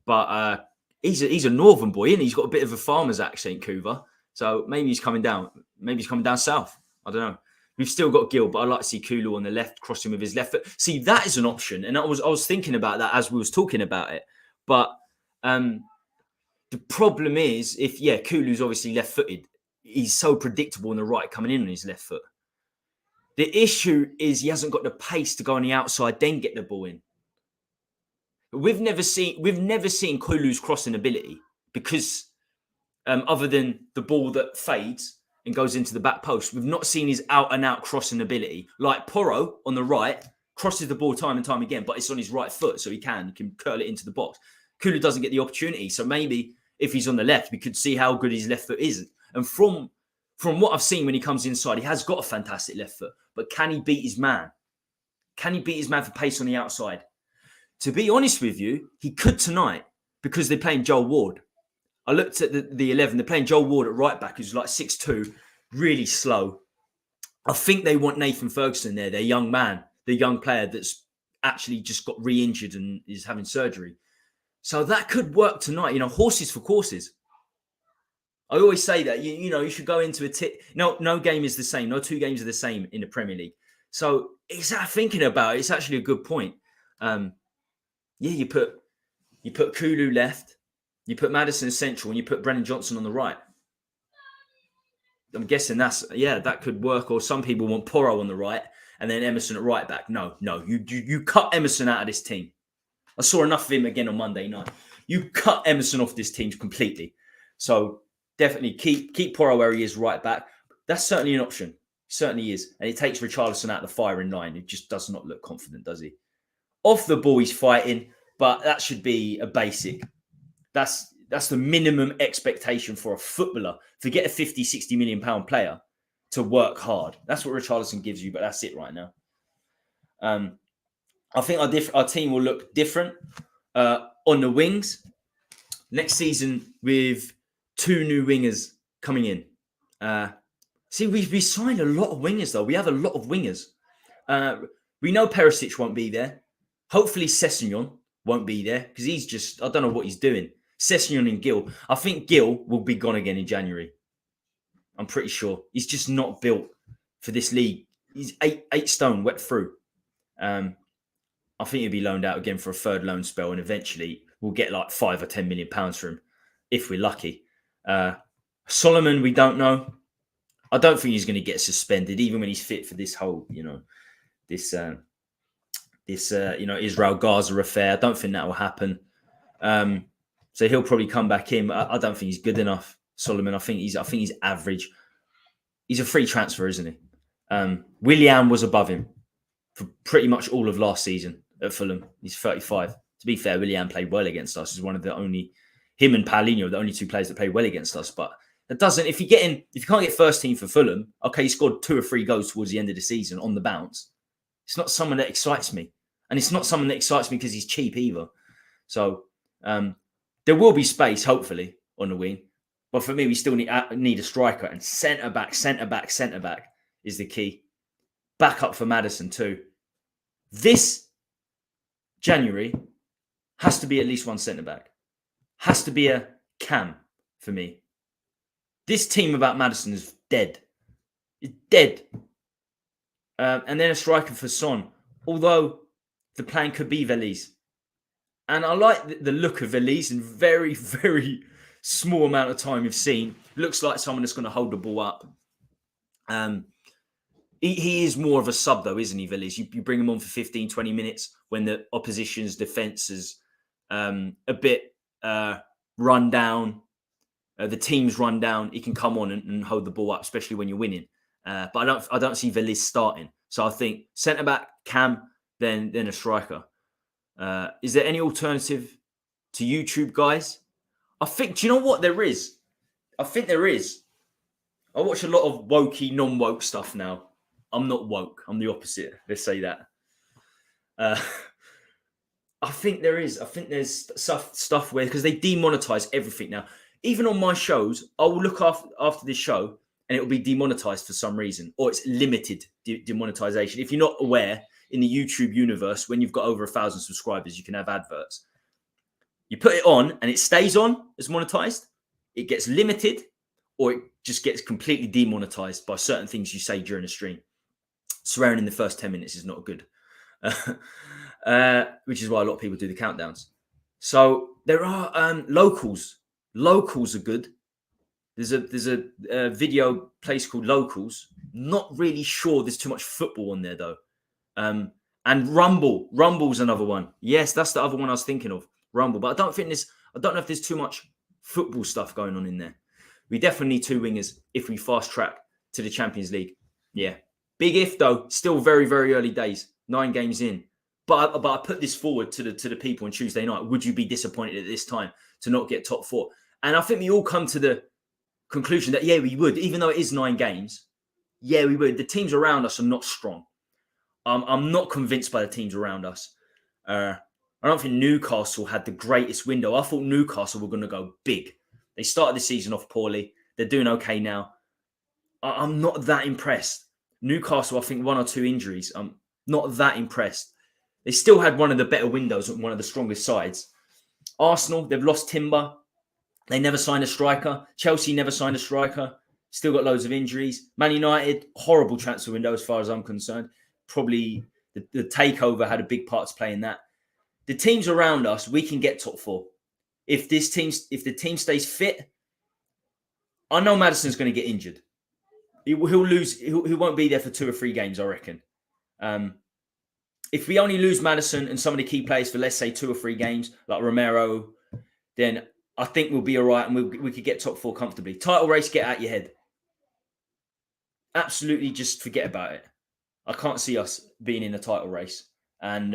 But he's a northern boy, and he's got a bit of a farmer's accent, Kuva. So maybe he's coming down. Maybe he's coming down south. I don't know. We've still got Gil, but I like to see Kulu on the left, crossing with his left foot. See, that is an option, and I was thinking about that as we was talking about it. But the problem is, Kulu's obviously left-footed. He's so predictable on the right, coming in on his left foot. The issue is he hasn't got the pace to go on the outside, then get the ball in. We've never seen Kulu's crossing ability, because other than the ball that fades and goes into the back post, we've not seen his out-and-out crossing ability. Like Porro on the right crosses the ball time and time again, but it's on his right foot, so he can curl it into the box. Kulu doesn't get the opportunity, so maybe if he's on the left, we could see how good his left foot is. And from what I've seen when he comes inside, he has got a fantastic left foot, but can he beat his man? Can he beat his man for pace on the outside? To be honest with you, he could tonight, because they're playing Joel Ward. I looked at the 11. They're playing Joel Ward at right back, who's like 6'2", really slow. I think they want Nathan Ferguson there, their young man, the young player that's actually just got re-injured and is having surgery. So that could work tonight. Horses for courses. I always say that you should go into no game is the same. No two games are the same in the Premier League. So it's that thinking about it. It's actually a good point. You put Kulu left, you put Maddison central, and you put Brennan Johnson on the right. I'm guessing that could work. Or some people want Porro on the right and then Emerson at right back. No, you cut Emerson out of this team. I saw enough of him again on Monday night. You cut Emerson off this team completely. So definitely keep Porro where he is, right back. That's certainly an option. Certainly is. And it takes Richarlison out of the firing line. It just does not look confident, does he? Off the ball, he's fighting, but that should be a basic. That's the minimum expectation for a footballer. Forget a 50, 60 million pound player to work hard. That's what Richarlison gives you, but that's it right now. I think our team will look different on the wings next season with 2 new wingers coming in. We signed a lot of wingers, though. We have a lot of wingers. We know Perisic won't be there. Hopefully Sessegnon won't be there because he's just, I don't know what he's doing. Sessegnon and Gill. I think Gill will be gone again in January. I'm pretty sure. He's just not built for this league. He's 8 stone wet through. I think he'll be loaned out again for a third loan spell, and eventually we'll get like 5 or 10 million pounds for him if we're lucky. Solomon, we don't know. I don't think he's going to get suspended, even when he's fit for this whole, Israel Gaza affair. I don't think that will happen. So he'll probably come back in. I don't think he's good enough. Solomon, I think he's average. He's a free transfer, isn't he? Willian was above him for pretty much all of last season at Fulham. He's 35. To be fair, Willian played well against us. He's one of the only, him and Paulinho, the only 2 players that played well against us. But that doesn't, if you can't get first team for Fulham, okay, he scored 2 or 3 goals towards the end of the season on the bounce. It's not someone that excites me. And it's not someone that excites me because he's cheap either. So there will be space, hopefully, on the wing. But for me, we still need a striker. And centre-back is the key. Backup for Maddison too. This January has to be at least 1 centre-back. Has to be a Cam for me. This team about Maddison is dead. It's dead. And then a striker for Son. Although the plan could be Veliz. And I like the look of Veliz in very, very small amount of time we've seen. Looks like someone that's going to hold the ball up. He is more of a sub, though, isn't he, Veliz? You bring him on for 15, 20 minutes when the opposition's defence is a bit run down. The team's run down. He can come on and hold the ball up, especially when you're winning. But I don't see Veliz starting. So I think centre-back, Cam, then a striker. Is there any alternative to YouTube, guys? I think, do you know what there is? I think there is. I watch a lot of wokey, non-woke stuff now. I'm not woke. I'm the opposite. Let's say that. I think there is. I think there's stuff where, because they demonetize everything now. Even on my shows, I will look after this show and it will be demonetized for some reason, or it's limited demonetization. If you're not aware, in the YouTube universe, when you've got over 1,000 subscribers, you can have adverts. You put it on and it stays on as monetized. It gets limited, or it just gets completely demonetized by certain things you say during a stream. Swearing in the first 10 minutes is not good, which is why a lot of people do the countdowns. So there are locals. Locals are good. There's a video place called Locals. Not really sure there's too much football on there though. And Rumble. Rumble's another one. Yes, that's the other one I was thinking of. Rumble. But I don't know if there's too much football stuff going on in there. We definitely need 2 wingers if we fast track to the Champions League. Yeah. Big if though, still very, very early days. 9 games in. But I put this forward to the people on Tuesday night. Would you be disappointed at this time to not get top 4? And I think we all come to the conclusion that, yeah, we would. Even though it is 9 games, yeah, we would. The teams around us are not strong. I'm not convinced by the teams around us. I don't think Newcastle had the greatest window. I thought Newcastle were going to go big. They started the season off poorly. They're doing okay now. I'm not that impressed. Newcastle, I think 1 or 2 injuries. I'm not that impressed. They still had one of the better windows and one of the strongest sides. Arsenal, they've lost Timber. They never signed a striker. Chelsea never signed a striker. Still got loads of injuries. Man United, horrible transfer window as far as I'm concerned. Probably the takeover had a big part to play in that. The teams around us, we can get top 4. If the team stays fit, I know Maddison's going to get injured. He'll lose. He won't be there for 2 or 3 games, I reckon. If we only lose Maddison and some of the key players for, let's say, 2 or 3 games, like Romero, then I think we'll be all right and we could get top 4 comfortably. Title race, get out your head. Absolutely just forget about it. I can't see us being in a title race. And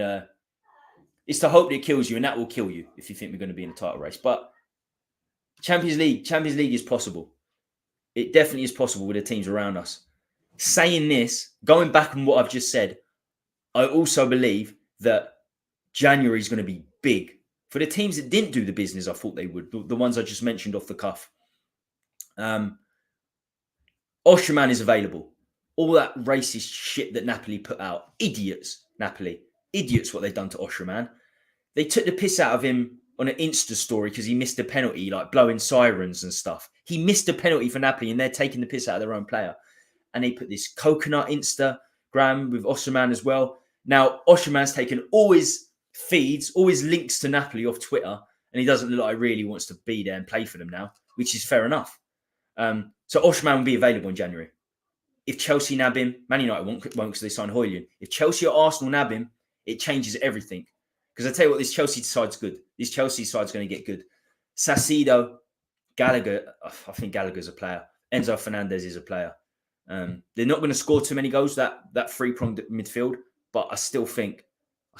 it's the hope that kills you, and that will kill you if you think we're going to be in a title race. But Champions League is possible. It definitely is possible with the teams around us. Saying this, going back on what I've just said, I also believe that January is going to be big. For the teams that didn't do the business I thought they would, the ones I just mentioned off the cuff. Osimhen is available. All that racist shit that Napoli put out. Idiots, Napoli. Idiots what they've done to Osimhen. They took the piss out of him on an Insta story because he missed a penalty, like blowing sirens and stuff. He missed a penalty for Napoli and they're taking the piss out of their own player. And they put this coconut Instagram with Osimhen as well. Now, Osimhen's taken all his feeds, all his links to Napoli off Twitter, and he doesn't look like he really wants to be there and play for them now, which is fair enough. So Osimhen will be available in January. If Chelsea nab him, Man United won't because they signed Højlund. If Chelsea or Arsenal nab him, it changes everything. Because I tell you what, this Chelsea side's good. This Chelsea side's going to get good. Sassuolo, Gallagher, I think Gallagher's a player. Enzo Fernandez is a player. They're not going to score too many goals, that 3-pronged midfield, but I still think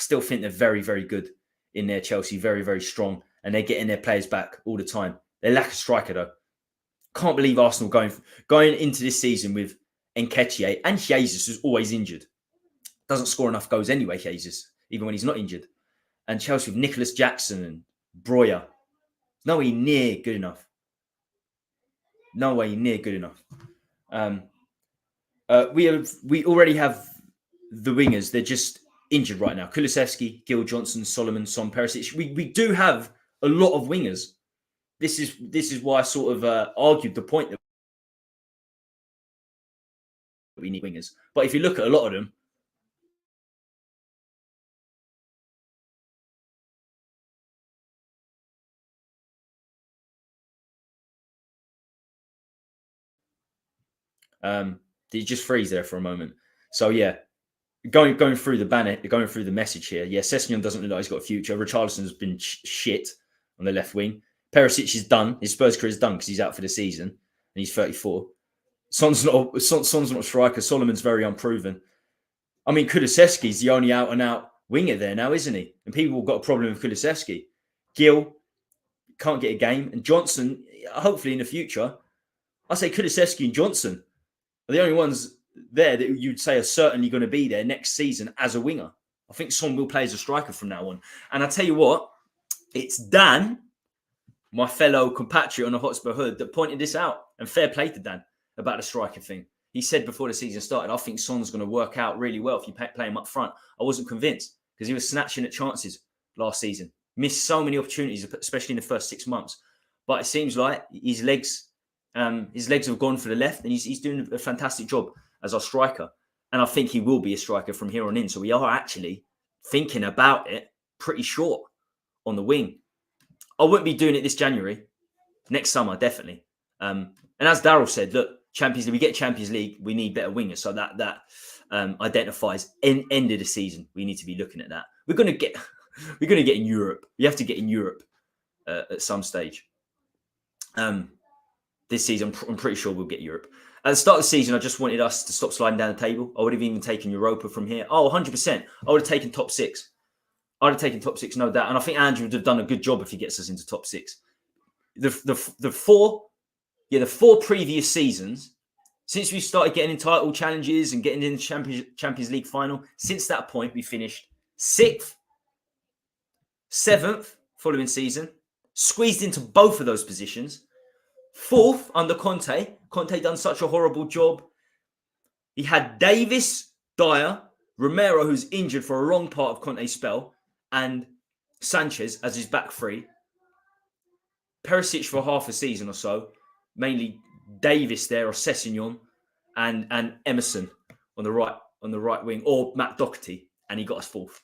they're very, very good in there, Chelsea. Very, very strong. And they're getting their players back all the time. They lack a striker, though. Can't believe Arsenal going into this season with Nketiah, and Jesus is always injured. Doesn't score enough goals anyway, Jesus, even when he's not injured. And Chelsea with Nicholas Jackson and Breuer. Nowhere near good enough. Nowhere near good enough. We already have the wingers. They're just injured right now. Kulusevski, Gil Johnson, Solomon, Son, Perisic. We do have a lot of wingers. This is why I sort of argued the point that we need wingers. But if you look at a lot of them, did you just freeze there for a moment? So yeah, going through the banner, going through the message here. Yeah, Sessegnon doesn't look like he's got a future. Richarlison's been shit on the left wing. Perisic is done. His Spurs career is done because he's out for the season and he's 34. Son's not a striker. Solomon's very unproven. I mean, Kulusevski's the only out-and-out winger there now, isn't he? And people have got a problem with Kulusevski. Gil can't get a game. And Johnson, hopefully in the future, I say Kulusevski and Johnson are the only ones there that you'd say are certainly going to be there next season as a winger. I think Son will play as a striker from now on. And I tell you what, it's Dan, my fellow compatriot on the Hotspur Hood, that pointed this out. And fair play to Dan about the striker thing. He said before the season started, I think Son's going to work out really well if you play him up front. I wasn't convinced because he was snatching at chances last season. Missed so many opportunities, especially in the first 6 months. But it seems like his legs have gone for the left and he's doing a fantastic job as our striker. And I think he will be a striker from here on in. So we are actually thinking about it pretty short on the wing. I wouldn't be doing it this January. Next summer, definitely. And as Daryl said, look, Champions League, we get Champions League, we need better wingers. So that identifies end of the season. We need to be looking at that. We're going to get in Europe. We have to get in Europe at some stage. This season, I'm pretty sure we'll get Europe. At the start of the season, I just wanted us to stop sliding down the table. I would have even taken Europa from here. Oh, 100%. I would have taken top 6. I would have taken top 6, no doubt. And I think Ange would have done a good job if he gets us into top 6. The four previous seasons, since we started getting in title challenges and getting in the Champions League final, since that point, we finished 6th, 7th following season, squeezed into both of those positions. 4th under Conte. Conte done such a horrible job. He had Davis, Dyer, Romero, who's injured for a long part of Conte's spell, and Sanchez as his back three. Perisic for half a season or so, mainly Davis there or Sessegnon, and Emerson on the right wing, or Matt Doherty, and he got us fourth.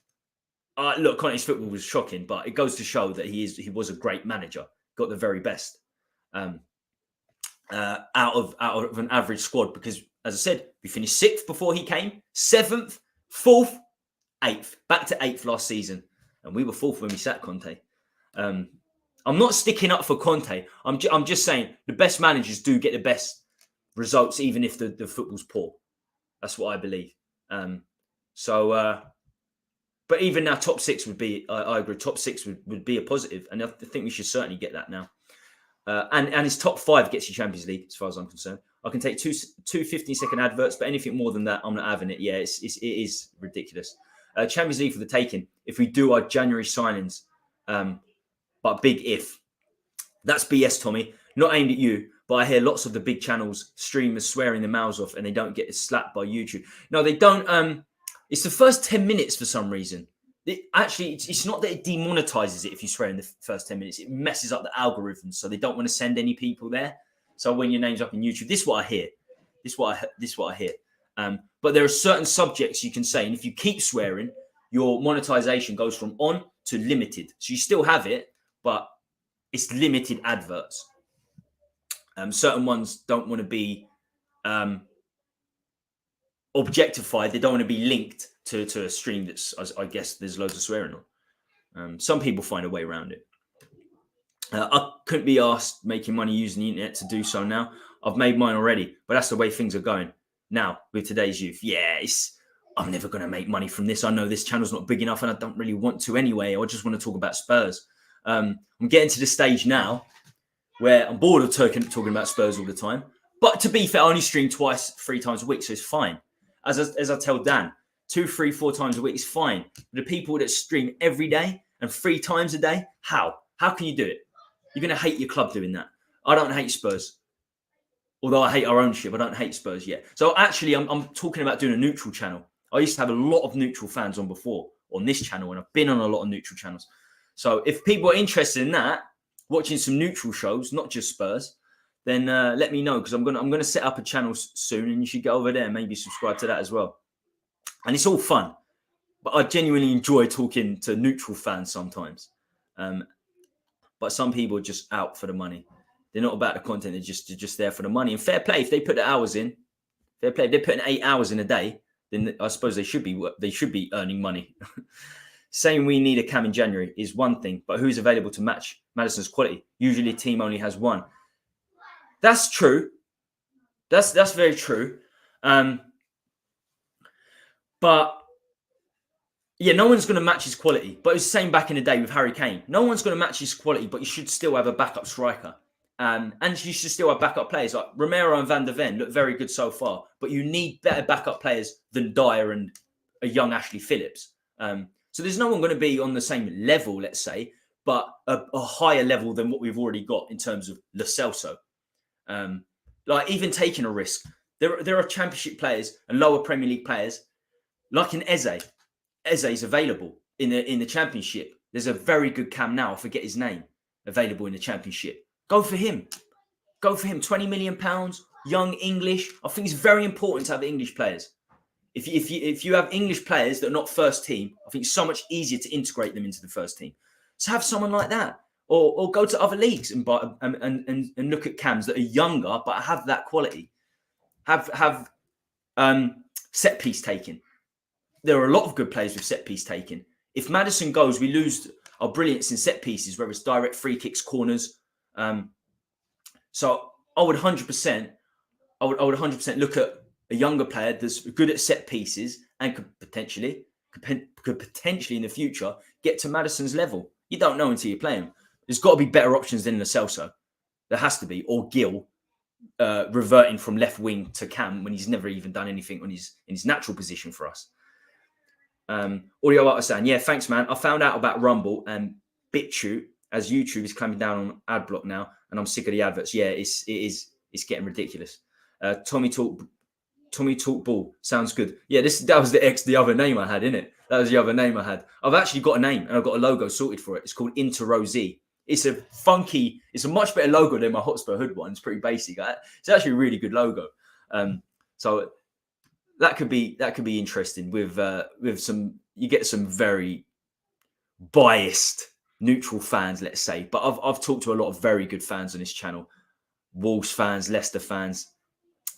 Look, Conte's football was shocking, but it goes to show that he was a great manager, got the very best out of an average squad. Because, as I said, we finished 6th before he came, 7th, 4th, 8th, back to 8th last season, and we were 4th when we sacked Conte. I'm not sticking up for Conte. I'm just saying the best managers do get the best results, even if the football's poor. That's what I believe. But even now, top 6 would be, I agree, top 6 would be a positive. And I think we should certainly get that now. And his top 5 gets you Champions League, as far as I'm concerned. I can take two 15-second adverts, but anything more than that, I'm not having it. Yeah, it is ridiculous. Champions League for the taking, if we do our January signings. But big if. That's BS, Tommy. Not aimed at you, but I hear lots of the big channels, streamers swearing their mouths off and they don't get slapped by YouTube. No, they don't. It's the first 10 minutes for some reason. It's not that it demonetizes it if you swear in the first 10 minutes. It messes up the algorithms, so they don't want to send any people there. So when your name's up on YouTube, this is what I hear. This is what I hear. But there are certain subjects you can say, and if you keep swearing, your monetization goes from on to limited. So you still have it, but it's limited adverts. Certain ones don't want to be objectified. They don't want to be linked to a stream that's, I guess, there's loads of swearing on. Some people find a way around it. I couldn't be asked making money using the internet to do so now. I've made mine already, but that's the way things are going now with today's youth. Yeah, I'm never going to make money from this. I know this channel's not big enough and I don't really want to anyway. I just want to talk about Spurs. I'm getting to the stage now where I'm bored of talking about Spurs all the time. But to be fair, I only stream 3 times a week, so it's fine. As I tell Dan, 2, 3, 4 times a week is fine. But the people that stream every day and 3 times a day, how? How can you do it? You're going to hate your club doing that. I don't hate Spurs. Although I hate our ownership, I don't hate Spurs yet. So actually, I'm talking about doing a neutral channel. I used to have a lot of neutral fans on before on this channel, and I've been on a lot of neutral channels. So if people are interested in that, watching some neutral shows, not just Spurs, then let me know, because I'm gonna set up a channel soon, and you should go over there and maybe subscribe to that as well. And it's all fun, but I genuinely enjoy talking to neutral fans sometimes. But some people are just out for the money. They're not about the content. They're just there for the money. And fair play, if they put the hours in, fair play. If they're putting 8 hours in a day, then I suppose they should be earning money. Saying we need a cam in January is one thing, but who's available to match Maddison's quality? Usually a team only has one. That's true. That's very true. But yeah, no one's going to match his quality. But it was the same back in the day with Harry Kane. No one's going to match his quality, but you should still have a backup striker. And you should still have backup players. Like Romero and Van der Ven look very good so far, but you need better backup players than Dyer and a young Ashley Phillips. So there's no one going to be on the same level, let's say, but a higher level than what we've already got in terms of Lo Celso. Like even taking a risk. There are Championship players and lower Premier League players, like in Eze. Eze is available in the Championship. There's a very good cam now. I forget his name. Available in the Championship. Go for him. Go for him. £20 million, young English. I think it's very important to have English players. If you have English players that are not first team, I think it's so much easier to integrate them into the first team. So have someone like that, or go to other leagues and buy and look at cams that are younger but have that quality. Have set piece taking. There are a lot of good players with set piece taking. If Maddison goes, we lose our brilliance in set pieces, whether it's direct free kicks, corners. So I would 100%. I would 100% look at a younger player that's good at set pieces and could potentially in the future get to Maddison's level. You don't know until you play him. There's got to be better options than Lo Celso. There has to be, or Gil reverting from left wing to cam when he's never even done anything in his natural position for us. Audio Art saying, yeah, thanks, man. I found out about Rumble and BitChute as YouTube is clamping down on ad block now, and I'm sick of the adverts. Yeah, it's getting ridiculous. Tommy Talk Tommy Talk Ball. Sounds good. Yeah, that was the other name I had, innit? That was the other name I had. I've actually got a name and I've got a logo sorted for it. It's called Interrosy. It's a much better logo than my Hotspur Hood one. It's pretty basic. It's actually a really good logo. So that could be interesting with some. You get some very biased neutral fans, let's say. But I've talked to a lot of very good fans on this channel. Wolves fans, Leicester fans.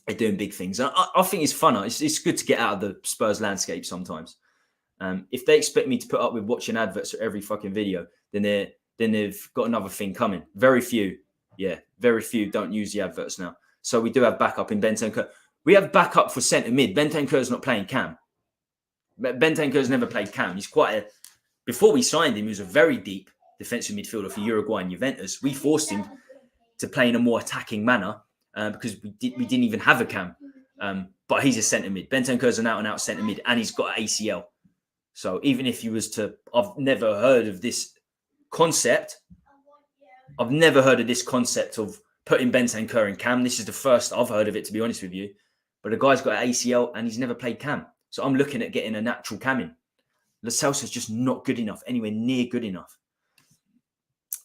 They're doing big things. And I think it's fun. It's good to get out of the Spurs landscape sometimes. If they expect me to put up with watching adverts for every fucking video, then they've got another thing coming. Very few don't use the adverts now. So we do have backup in Bentancur. We have backup for centre mid. Bentancur's not playing cam. Bentancur's never played cam. He's before we signed him, he was a very deep defensive midfielder for Uruguay and Juventus. We forced him to play in a more attacking manner because we didn't even have a cam. But he's a centre mid. Bentancur's an out-and-out centre mid, and he's got an ACL. So even if you was to, I've never heard of this concept. I've never heard of this concept of putting Bentancur in cam. This is the first I've heard of it, to be honest with you. But the guy's got an ACL and he's never played cam. So I'm looking at getting a natural cam in. Lo Celso's just not good enough, anywhere near good enough.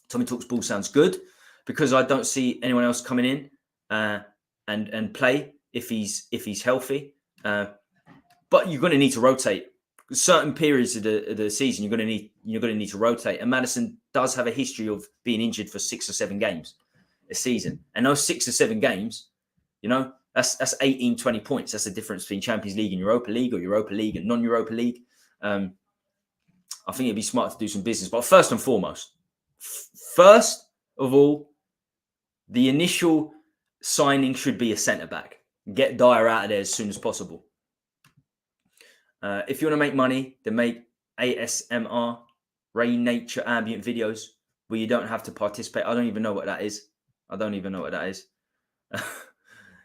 Tommy Talks Ball sounds good because I don't see anyone else coming in and play if he's healthy. But you're going to need to rotate. Certain periods of the season, you're going to need to rotate. And Maddison does have a history of being injured for 6 or 7 games a season. And those 6 or 7 games, that's 18, 20 points. That's the difference between Champions League and Europa League, or Europa League and non-Europa League. I think it'd be smart to do some business. But first and foremost, first of all, the initial signing should be a centre-back. Get Dyer out of there as soon as possible. If you want to make money, then make ASMR, rain nature ambient videos where you don't have to participate. I don't even know what that is.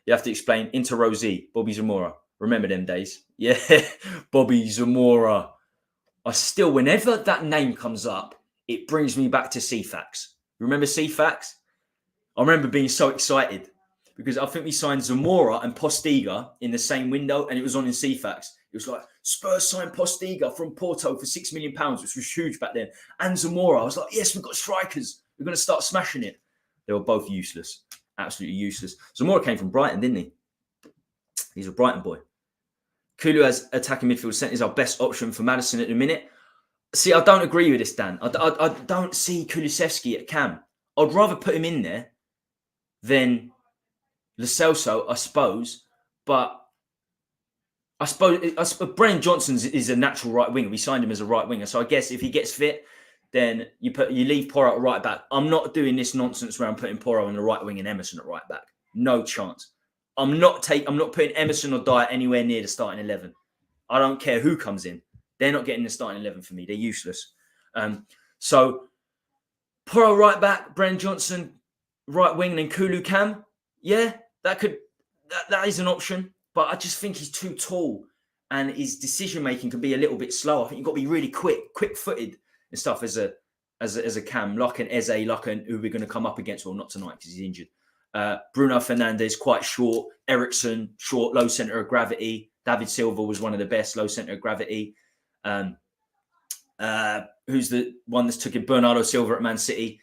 You have to explain. Interrosy, Bobby Zamora. Remember them days? Yeah, Bobby Zamora. Whenever that name comes up, it brings me back to CFAX. Remember CFAX? I remember being so excited because I think we signed Zamora and Postiga in the same window, and it was on in CFAX. It was like, Spurs signed Postiga from Porto for £6 million, which was huge back then. And Zamora. I was like, yes, we've got strikers. We're going to start smashing it. They were both useless. Absolutely useless. Zamora came from Brighton, didn't he? He's a Brighton boy. Kulu as attacking midfield centre is our best option for Maddison at the minute. See, I don't agree with this, Dan. I don't see Kulusevski at cam. I'd rather put him in there than Lo Celso, I suppose. But I suppose Brennan Johnson is a natural right winger. We signed him as a right winger. So I guess if he gets fit, then you leave Porro at right back. I'm not doing this nonsense where I'm putting Porro on the right wing and Emerson at right back. No chance. I'm not putting Emerson or Dyer anywhere near the starting 11. I don't care who comes in. They're not getting the starting 11 for me. They're useless. So Porro right back, Brennan Johnson right wing, and then Kulu cam. Yeah, that is an option. But I just think he's too tall, and his decision making can be a little bit slow. I think you've got to be really quick-footed and stuff as a cam, like an Eze, who we're going to come up against. Well, not tonight because he's injured. Bruno Fernandes, quite short. Ericsson, short, low centre of gravity. David Silva was one of the best, low centre of gravity. Who's the one that's took it? Bernardo Silva at Man City.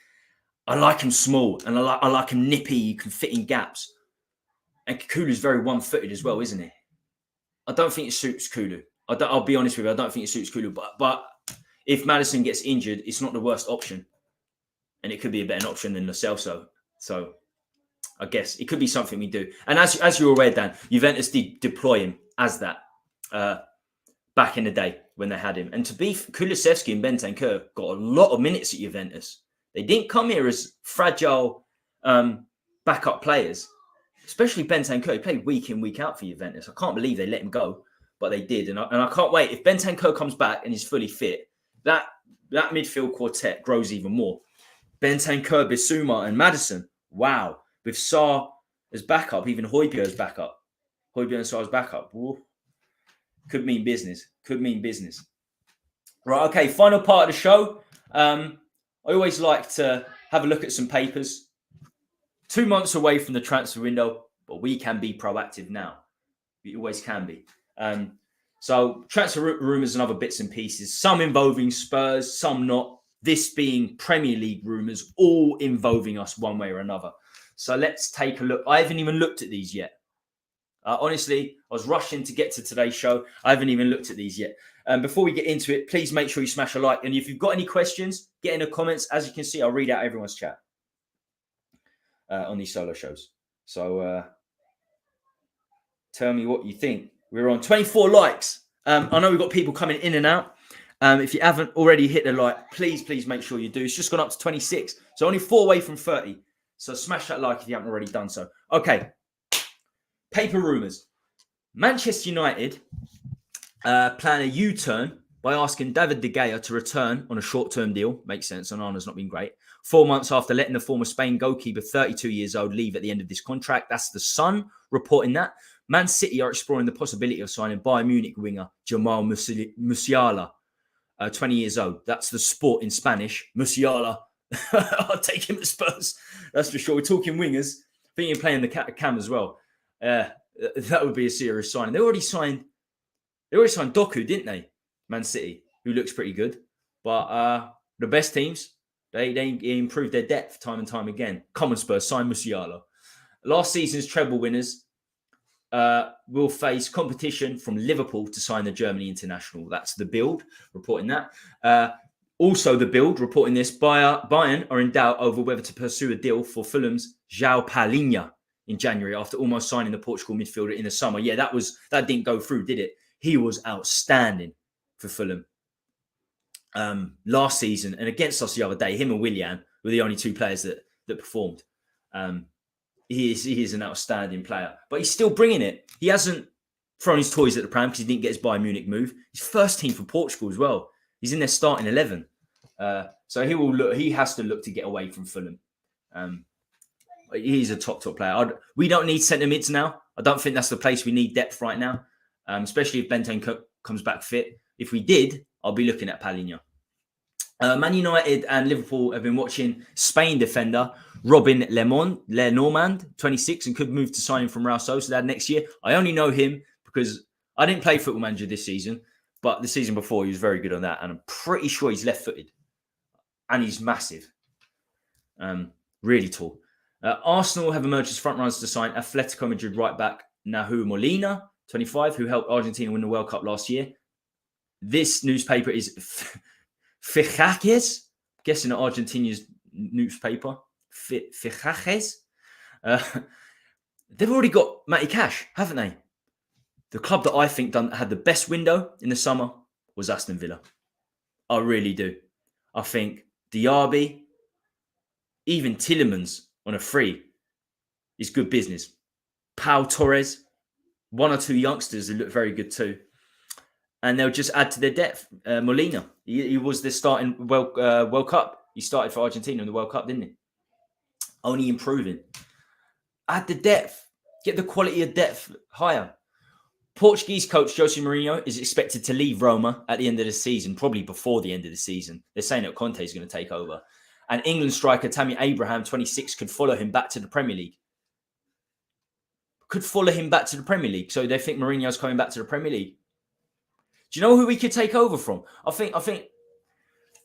I like him small, and I like him nippy. You can fit in gaps. And Kulu's very one-footed as well, isn't he? I don't think it suits Kulu. I'll be honest with you. I don't think it suits Kulu. But if Maddison gets injured, it's not the worst option. And it could be a better option than Lo Celso. So I guess it could be something we do. And as you're aware, Dan, Juventus did deploy him as that back in the day when they had him. And to be Kulusevski and Bentancur got a lot of minutes at Juventus. They didn't come here as fragile backup players. Especially Bentancur, he played week in, week out for Juventus. I can't believe they let him go, but they did. And I can't wait. If Bentancur comes back and he's fully fit, that midfield quartet grows even more. Bentancur, Bissouma, and Maddison. Wow. With Sarr as backup, even Højbjerg as backup. Højbjerg and Sarr as backup. Ooh. Could mean business. Right, okay, final part of the show. I always like to have a look at some papers. 2 months away from the transfer window, but we can be proactive now. It always can be. So transfer rumours and other bits and pieces, some involving Spurs, some not. This being Premier League rumours, all involving us one way or another. So let's take a look. I haven't even looked at these yet. Honestly, I was rushing to get to today's show. I haven't even looked at these yet. Before we get into it, please make sure you smash a like. And if you've got any questions, get in the comments. As you can see, I'll read out everyone's chat on these solo shows. So tell me what you think. We're on 24 likes. I know we've got people coming in and out. If you haven't already hit the like, please make sure you do. It's just gone up to 26. So only 4 away from 30. So smash that like if you haven't already done so. Okay. Paper rumours. Manchester United plan a U-turn by asking David De Gea to return on a short-term deal. Makes sense. Onana's not been great. 4 months after letting the former Spain goalkeeper, 32 years old, leave at the end of this contract. That's the Sun reporting that. Man City are exploring the possibility of signing Bayern Munich winger Jamal Musiala, 20 years old. That's the Sport in Spanish. Musiala. I'll take him at Spurs. That's for sure. We're talking wingers. I think you're playing the cam as well. That would be a serious signing. They already signed Doku, didn't they? Man City, who looks pretty good. But the best teams, they improve their depth time and time again. Common Spurs, sign Musiala. Last season's treble winners will face competition from Liverpool to sign the Germany international. That's the Bild reporting that. Also, the Bild reporting this, Bayern are in doubt over whether to pursue a deal for Fulham's João Palhinha in January after almost signing the Portugal midfielder in the summer. Yeah, that didn't go through, did it? He was outstanding for Fulham last season and against us the other day. Him and Willian were the only two players that performed. He is an outstanding player, but he's still bringing it. He hasn't thrown his toys at the pram because he didn't get his Bayern Munich move. He's first team for Portugal as well. He's in their starting 11. So he has to look to get away from Fulham. He's a top player. We don't need centre mids now. I don't think that's the place we need depth right now, especially if Bentancur comes back fit. If we did, I'll be looking at Palhinha. Man United and Liverpool have been watching Spain defender Robin Lenormand, 26, and could move to sign him from Real Sociedad next year. I only know him because I didn't play Football Manager this season, but the season before he was very good on that, and I'm pretty sure he's left-footed, and he's massive, really tall. Arsenal have emerged as frontrunners to sign Atletico Madrid right back Nahu Molina, 25, who helped Argentina win the World Cup last year. This newspaper is Fichajes, guessing at Argentina's newspaper. Fichajes. They've already got Matty Cash, haven't they? The club that I think had the best window in the summer was Aston Villa. I really do. I think Diaby, even Tielemans on a free is good business. Pau Torres, one or two youngsters who look very good too. And they'll just add to their depth. Molina, he was the starting World Cup. He started for Argentina in the World Cup, didn't he? Only improving. Add the depth. Get the quality of depth higher. Portuguese coach Jose Mourinho is expected to leave Roma at the end of the season, probably before the end of the season. They're saying that Conte is going to take over. And England striker Tammy Abraham, 26, could follow him back to the Premier League. So they think Mourinho's coming back to the Premier League. Do you know who we could take over from? I think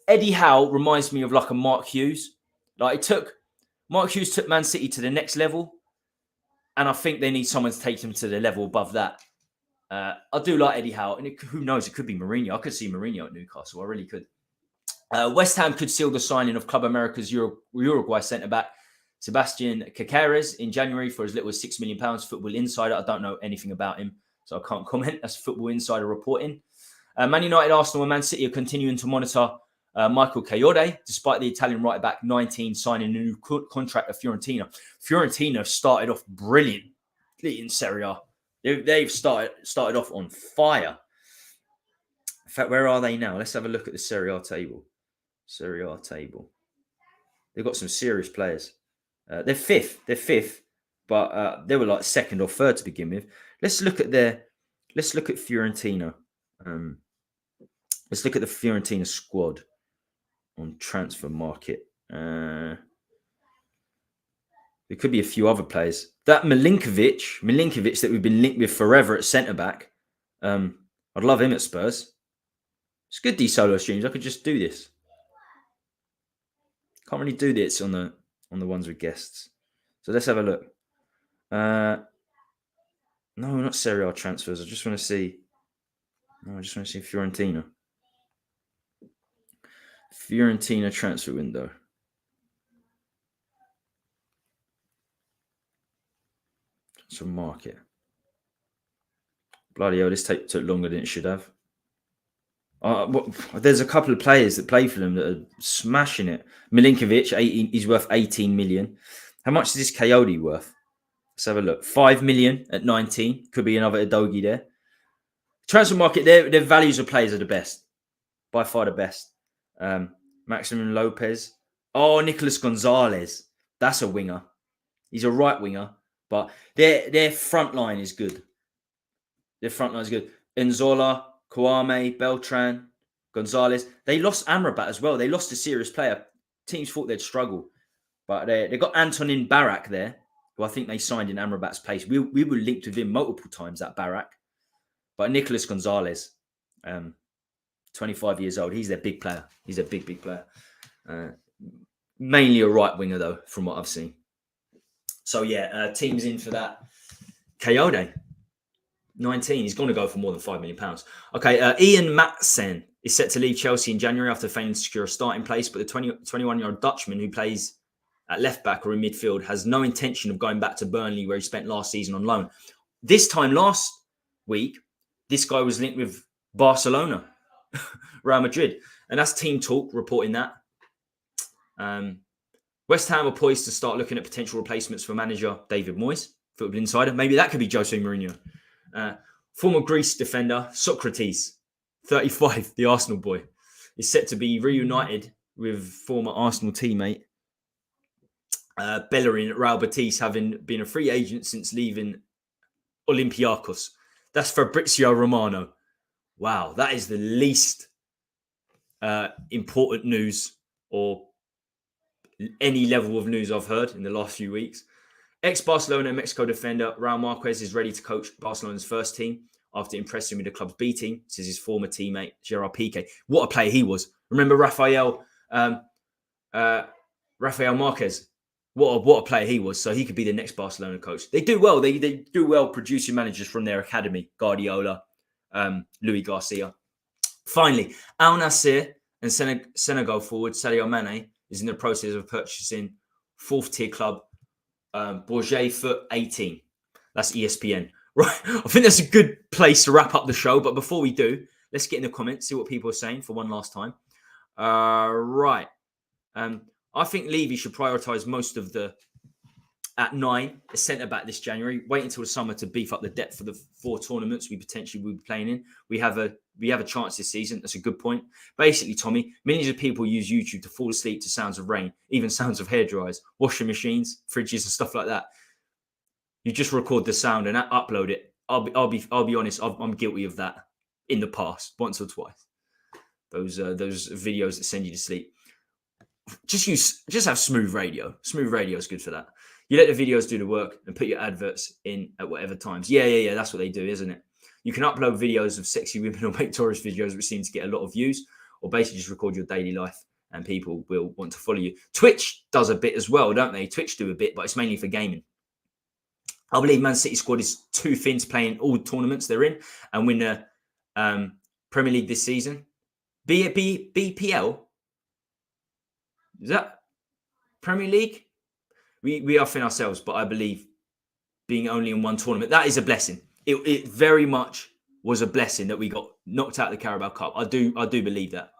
Eddie Howe reminds me of like a Mark Hughes. Mark Hughes took Man City to the next level, and I think they need someone to take them to the level above that. I do like Eddie Howe, and who knows? It could be Mourinho. I could see Mourinho at Newcastle. I really could. West Ham could seal the signing of Club America's Uruguay centre-back Sebastian Caceres in January for as little as £6 million. Football Insider. I don't know anything about him, so I can't comment. That's Football Insider reporting. Man United, Arsenal and Man City are continuing to monitor Michael Kayode, despite the Italian right-back 19 signing a new contract at Fiorentina. Fiorentina started off brilliantly in Serie A. They've started off on fire. In fact, where are they now? Let's have a look at the Serie A table. They've got some serious players. They're fifth, but they were like second or third to begin with. Let's look at Fiorentina. Let's look at the Fiorentina squad on transfer market. There could be a few other players. That Milinkovic that we've been linked with forever at centre back. I'd love him at Spurs. It's good, these solo streams. I could just do this. Can't really do this on the ones with guests. So let's have a look. No, not Serie A transfers. I just want to see. No, I just want to see Fiorentina. Fiorentina transfer window. Transfer market. Bloody hell, this took longer than it should have. There's a couple of players that play for them that are smashing it. Milinkovic, he's worth 18 million. How much is this Coyote worth? Let's have a look. 5 million at 19. Could be another Adogi there. Transfer market, their values of players are the best. By far the best. Maximum Lopez. Oh, Nicolas Gonzalez. That's a winger. He's a right winger. But their front line is good. Their front line is good. Nzola, Kouame, Beltran, Gonzalez. They lost Amrabat as well. They lost a serious player. Teams thought they'd struggle. But they got Antonin Barak there, who I think they signed in Amrabat's place. We were linked with him multiple times, that Barak. But Nicolas Gonzalez, 25 years old. He's their big player. He's a big player. Mainly a right winger, though, from what I've seen. So, yeah, teams in for that. Coyote, 19. He's going to go for more than £5 million. Okay, Ian Matsen is set to leave Chelsea in January after failing to secure a starting place. But the 21-year-old Dutchman who plays at left back or in midfield has no intention of going back to Burnley, where he spent last season on loan. This time last week, this guy was linked with Barcelona, Real Madrid. And that's Team Talk reporting that. West Ham are poised to start looking at potential replacements for manager David Moyes, Football Insider. Maybe that could be Jose Mourinho. Former Greece defender Socrates, 35, the Arsenal boy, is set to be reunited with former Arsenal teammate Bellerin at Real Betis, having been a free agent since leaving Olympiacos. That's Fabrizio Romano. Wow, that is the least important news or any level of news I've heard in the last few weeks. Ex-Barcelona Mexico defender Raul Marquez is ready to coach Barcelona's first team after impressing with the club's B team, says his former teammate Gerard Piqué. What a player he was. Remember Rafael Marquez? What a player he was. So he could be the next Barcelona coach. They do well. They do well producing managers from their academy. Guardiola, Louis Garcia. Finally, Al Nassr and Senegal forward Sadio Mane is in the process of purchasing fourth-tier club Bourget Foot 18. That's ESPN. Right. I think that's a good place to wrap up the show. But before we do, let's get in the comments, see what people are saying for one last time. Right. I think Levy should prioritise most of the at 9 a centre back this January. Wait until the summer to beef up the depth for the 4 tournaments we potentially will be playing in. We have a chance this season. That's a good point. Basically, Tommy, millions of people use YouTube to fall asleep to sounds of rain, even sounds of hairdryers, washing machines, fridges, and stuff like that. You just record the sound and upload it. I'll be honest. I'm guilty of that in the past, once or twice. Those videos that send you to sleep. Just have smooth radio. Smooth radio is good for that. You let the videos do the work and put your adverts in at whatever times. Yeah. That's what they do, isn't it? You can upload videos of sexy women or make tourist videos, which seem to get a lot of views, or basically just record your daily life and people will want to follow you. Twitch does a bit as well, don't they? Twitch do a bit, but it's mainly for gaming. I believe Man City squad is 2 Finns playing all tournaments they're in and win the Premier League this season. BPL? Is that Premier League? We are Finn ourselves, but I believe being only in one tournament, that is a blessing. It very much was a blessing that we got knocked out of the Carabao Cup. I do believe that.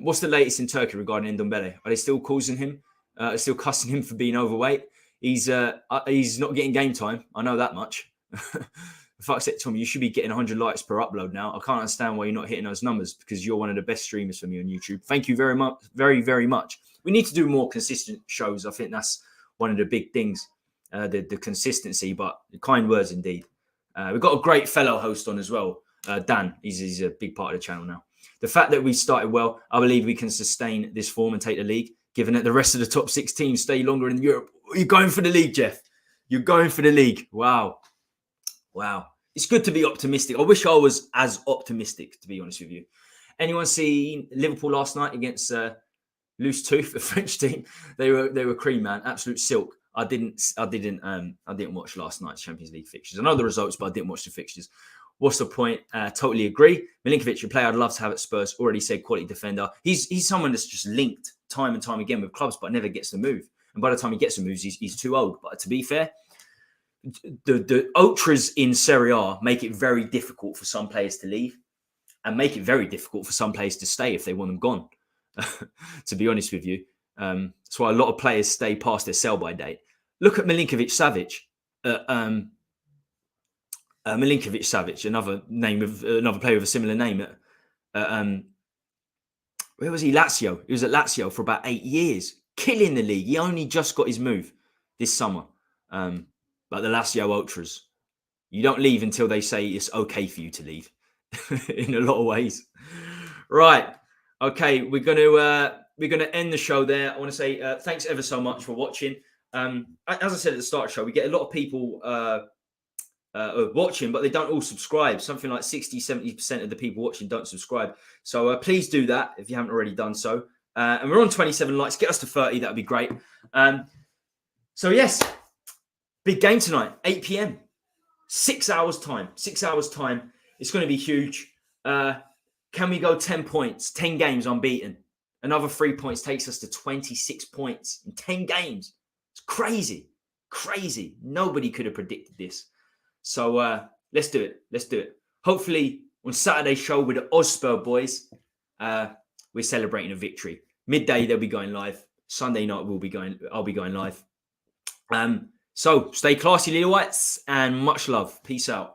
What's the latest in Turkey regarding Ndombele? Are they still causing him? Still cussing him for being overweight? He's not getting game time. I know that much. Fuck it, Tommy, you should be getting 100 likes per upload now. I can't understand why you're not hitting those numbers, because you're one of the best streamers for me on YouTube. Thank you very much. Very, very much. We need to do more consistent shows. I think that's one of the big things, the consistency, but kind words indeed. We've got a great fellow host on as well, Dan. He's a big part of the channel now. The fact that we started well, I believe we can sustain this form and take the league. given that the rest of the top 6 teams stay longer in Europe. You're going for the league, Jeff. You're going for the league. Wow. It's good to be optimistic. I wish I was as optimistic, to be honest with you. Anyone see Liverpool last night against Loose Tooth, the French team? They were cream, man. Absolute silk. I didn't watch last night's Champions League fixtures. I know the results, but I didn't watch the fixtures. What's the point? Totally agree. Milinkovic, a player I'd love to have at Spurs, already said quality defender. He's someone that's just linked time and time again with clubs, but never gets the move. And by the time he gets the moves, he's too old. But to be fair, the ultras in Serie A make it very difficult for some players to leave and make it very difficult for some players to stay if they want them gone, to be honest with you. That's why a lot of players stay past their sell-by date. Look at Milinkovic-Savic. Milinkovic-Savic, another player with a similar name. Where was he? Lazio. He was at Lazio for about 8 years, killing the league. He only just got his move this summer. But the Lazio Ultras, you don't leave until they say it's okay for you to leave. In a lot of ways. Right. Okay, we're gonna end the show there. I want to say thanks ever so much for watching. As I said at the start of the show, we get a lot of people watching, but they don't all subscribe. Something like 60-70% of the people watching don't subscribe. So please do that if you haven't already done so. And we're on 27 likes. Get us to 30. That would be great. So yes, big game tonight, 8 p.m. 6 hours time. 6 hours time. It's going to be huge. Can we go 10 points? 10 games unbeaten. Another 3 points takes us to 26 points in 10 games. It's crazy. Crazy. Nobody could have predicted this. So let's do it. Let's do it. Hopefully on Saturday's show with the Hotspur boys, we're celebrating a victory. Midday they'll be going live. Sunday night I'll be going live. So stay classy, little whites, and much love. Peace out.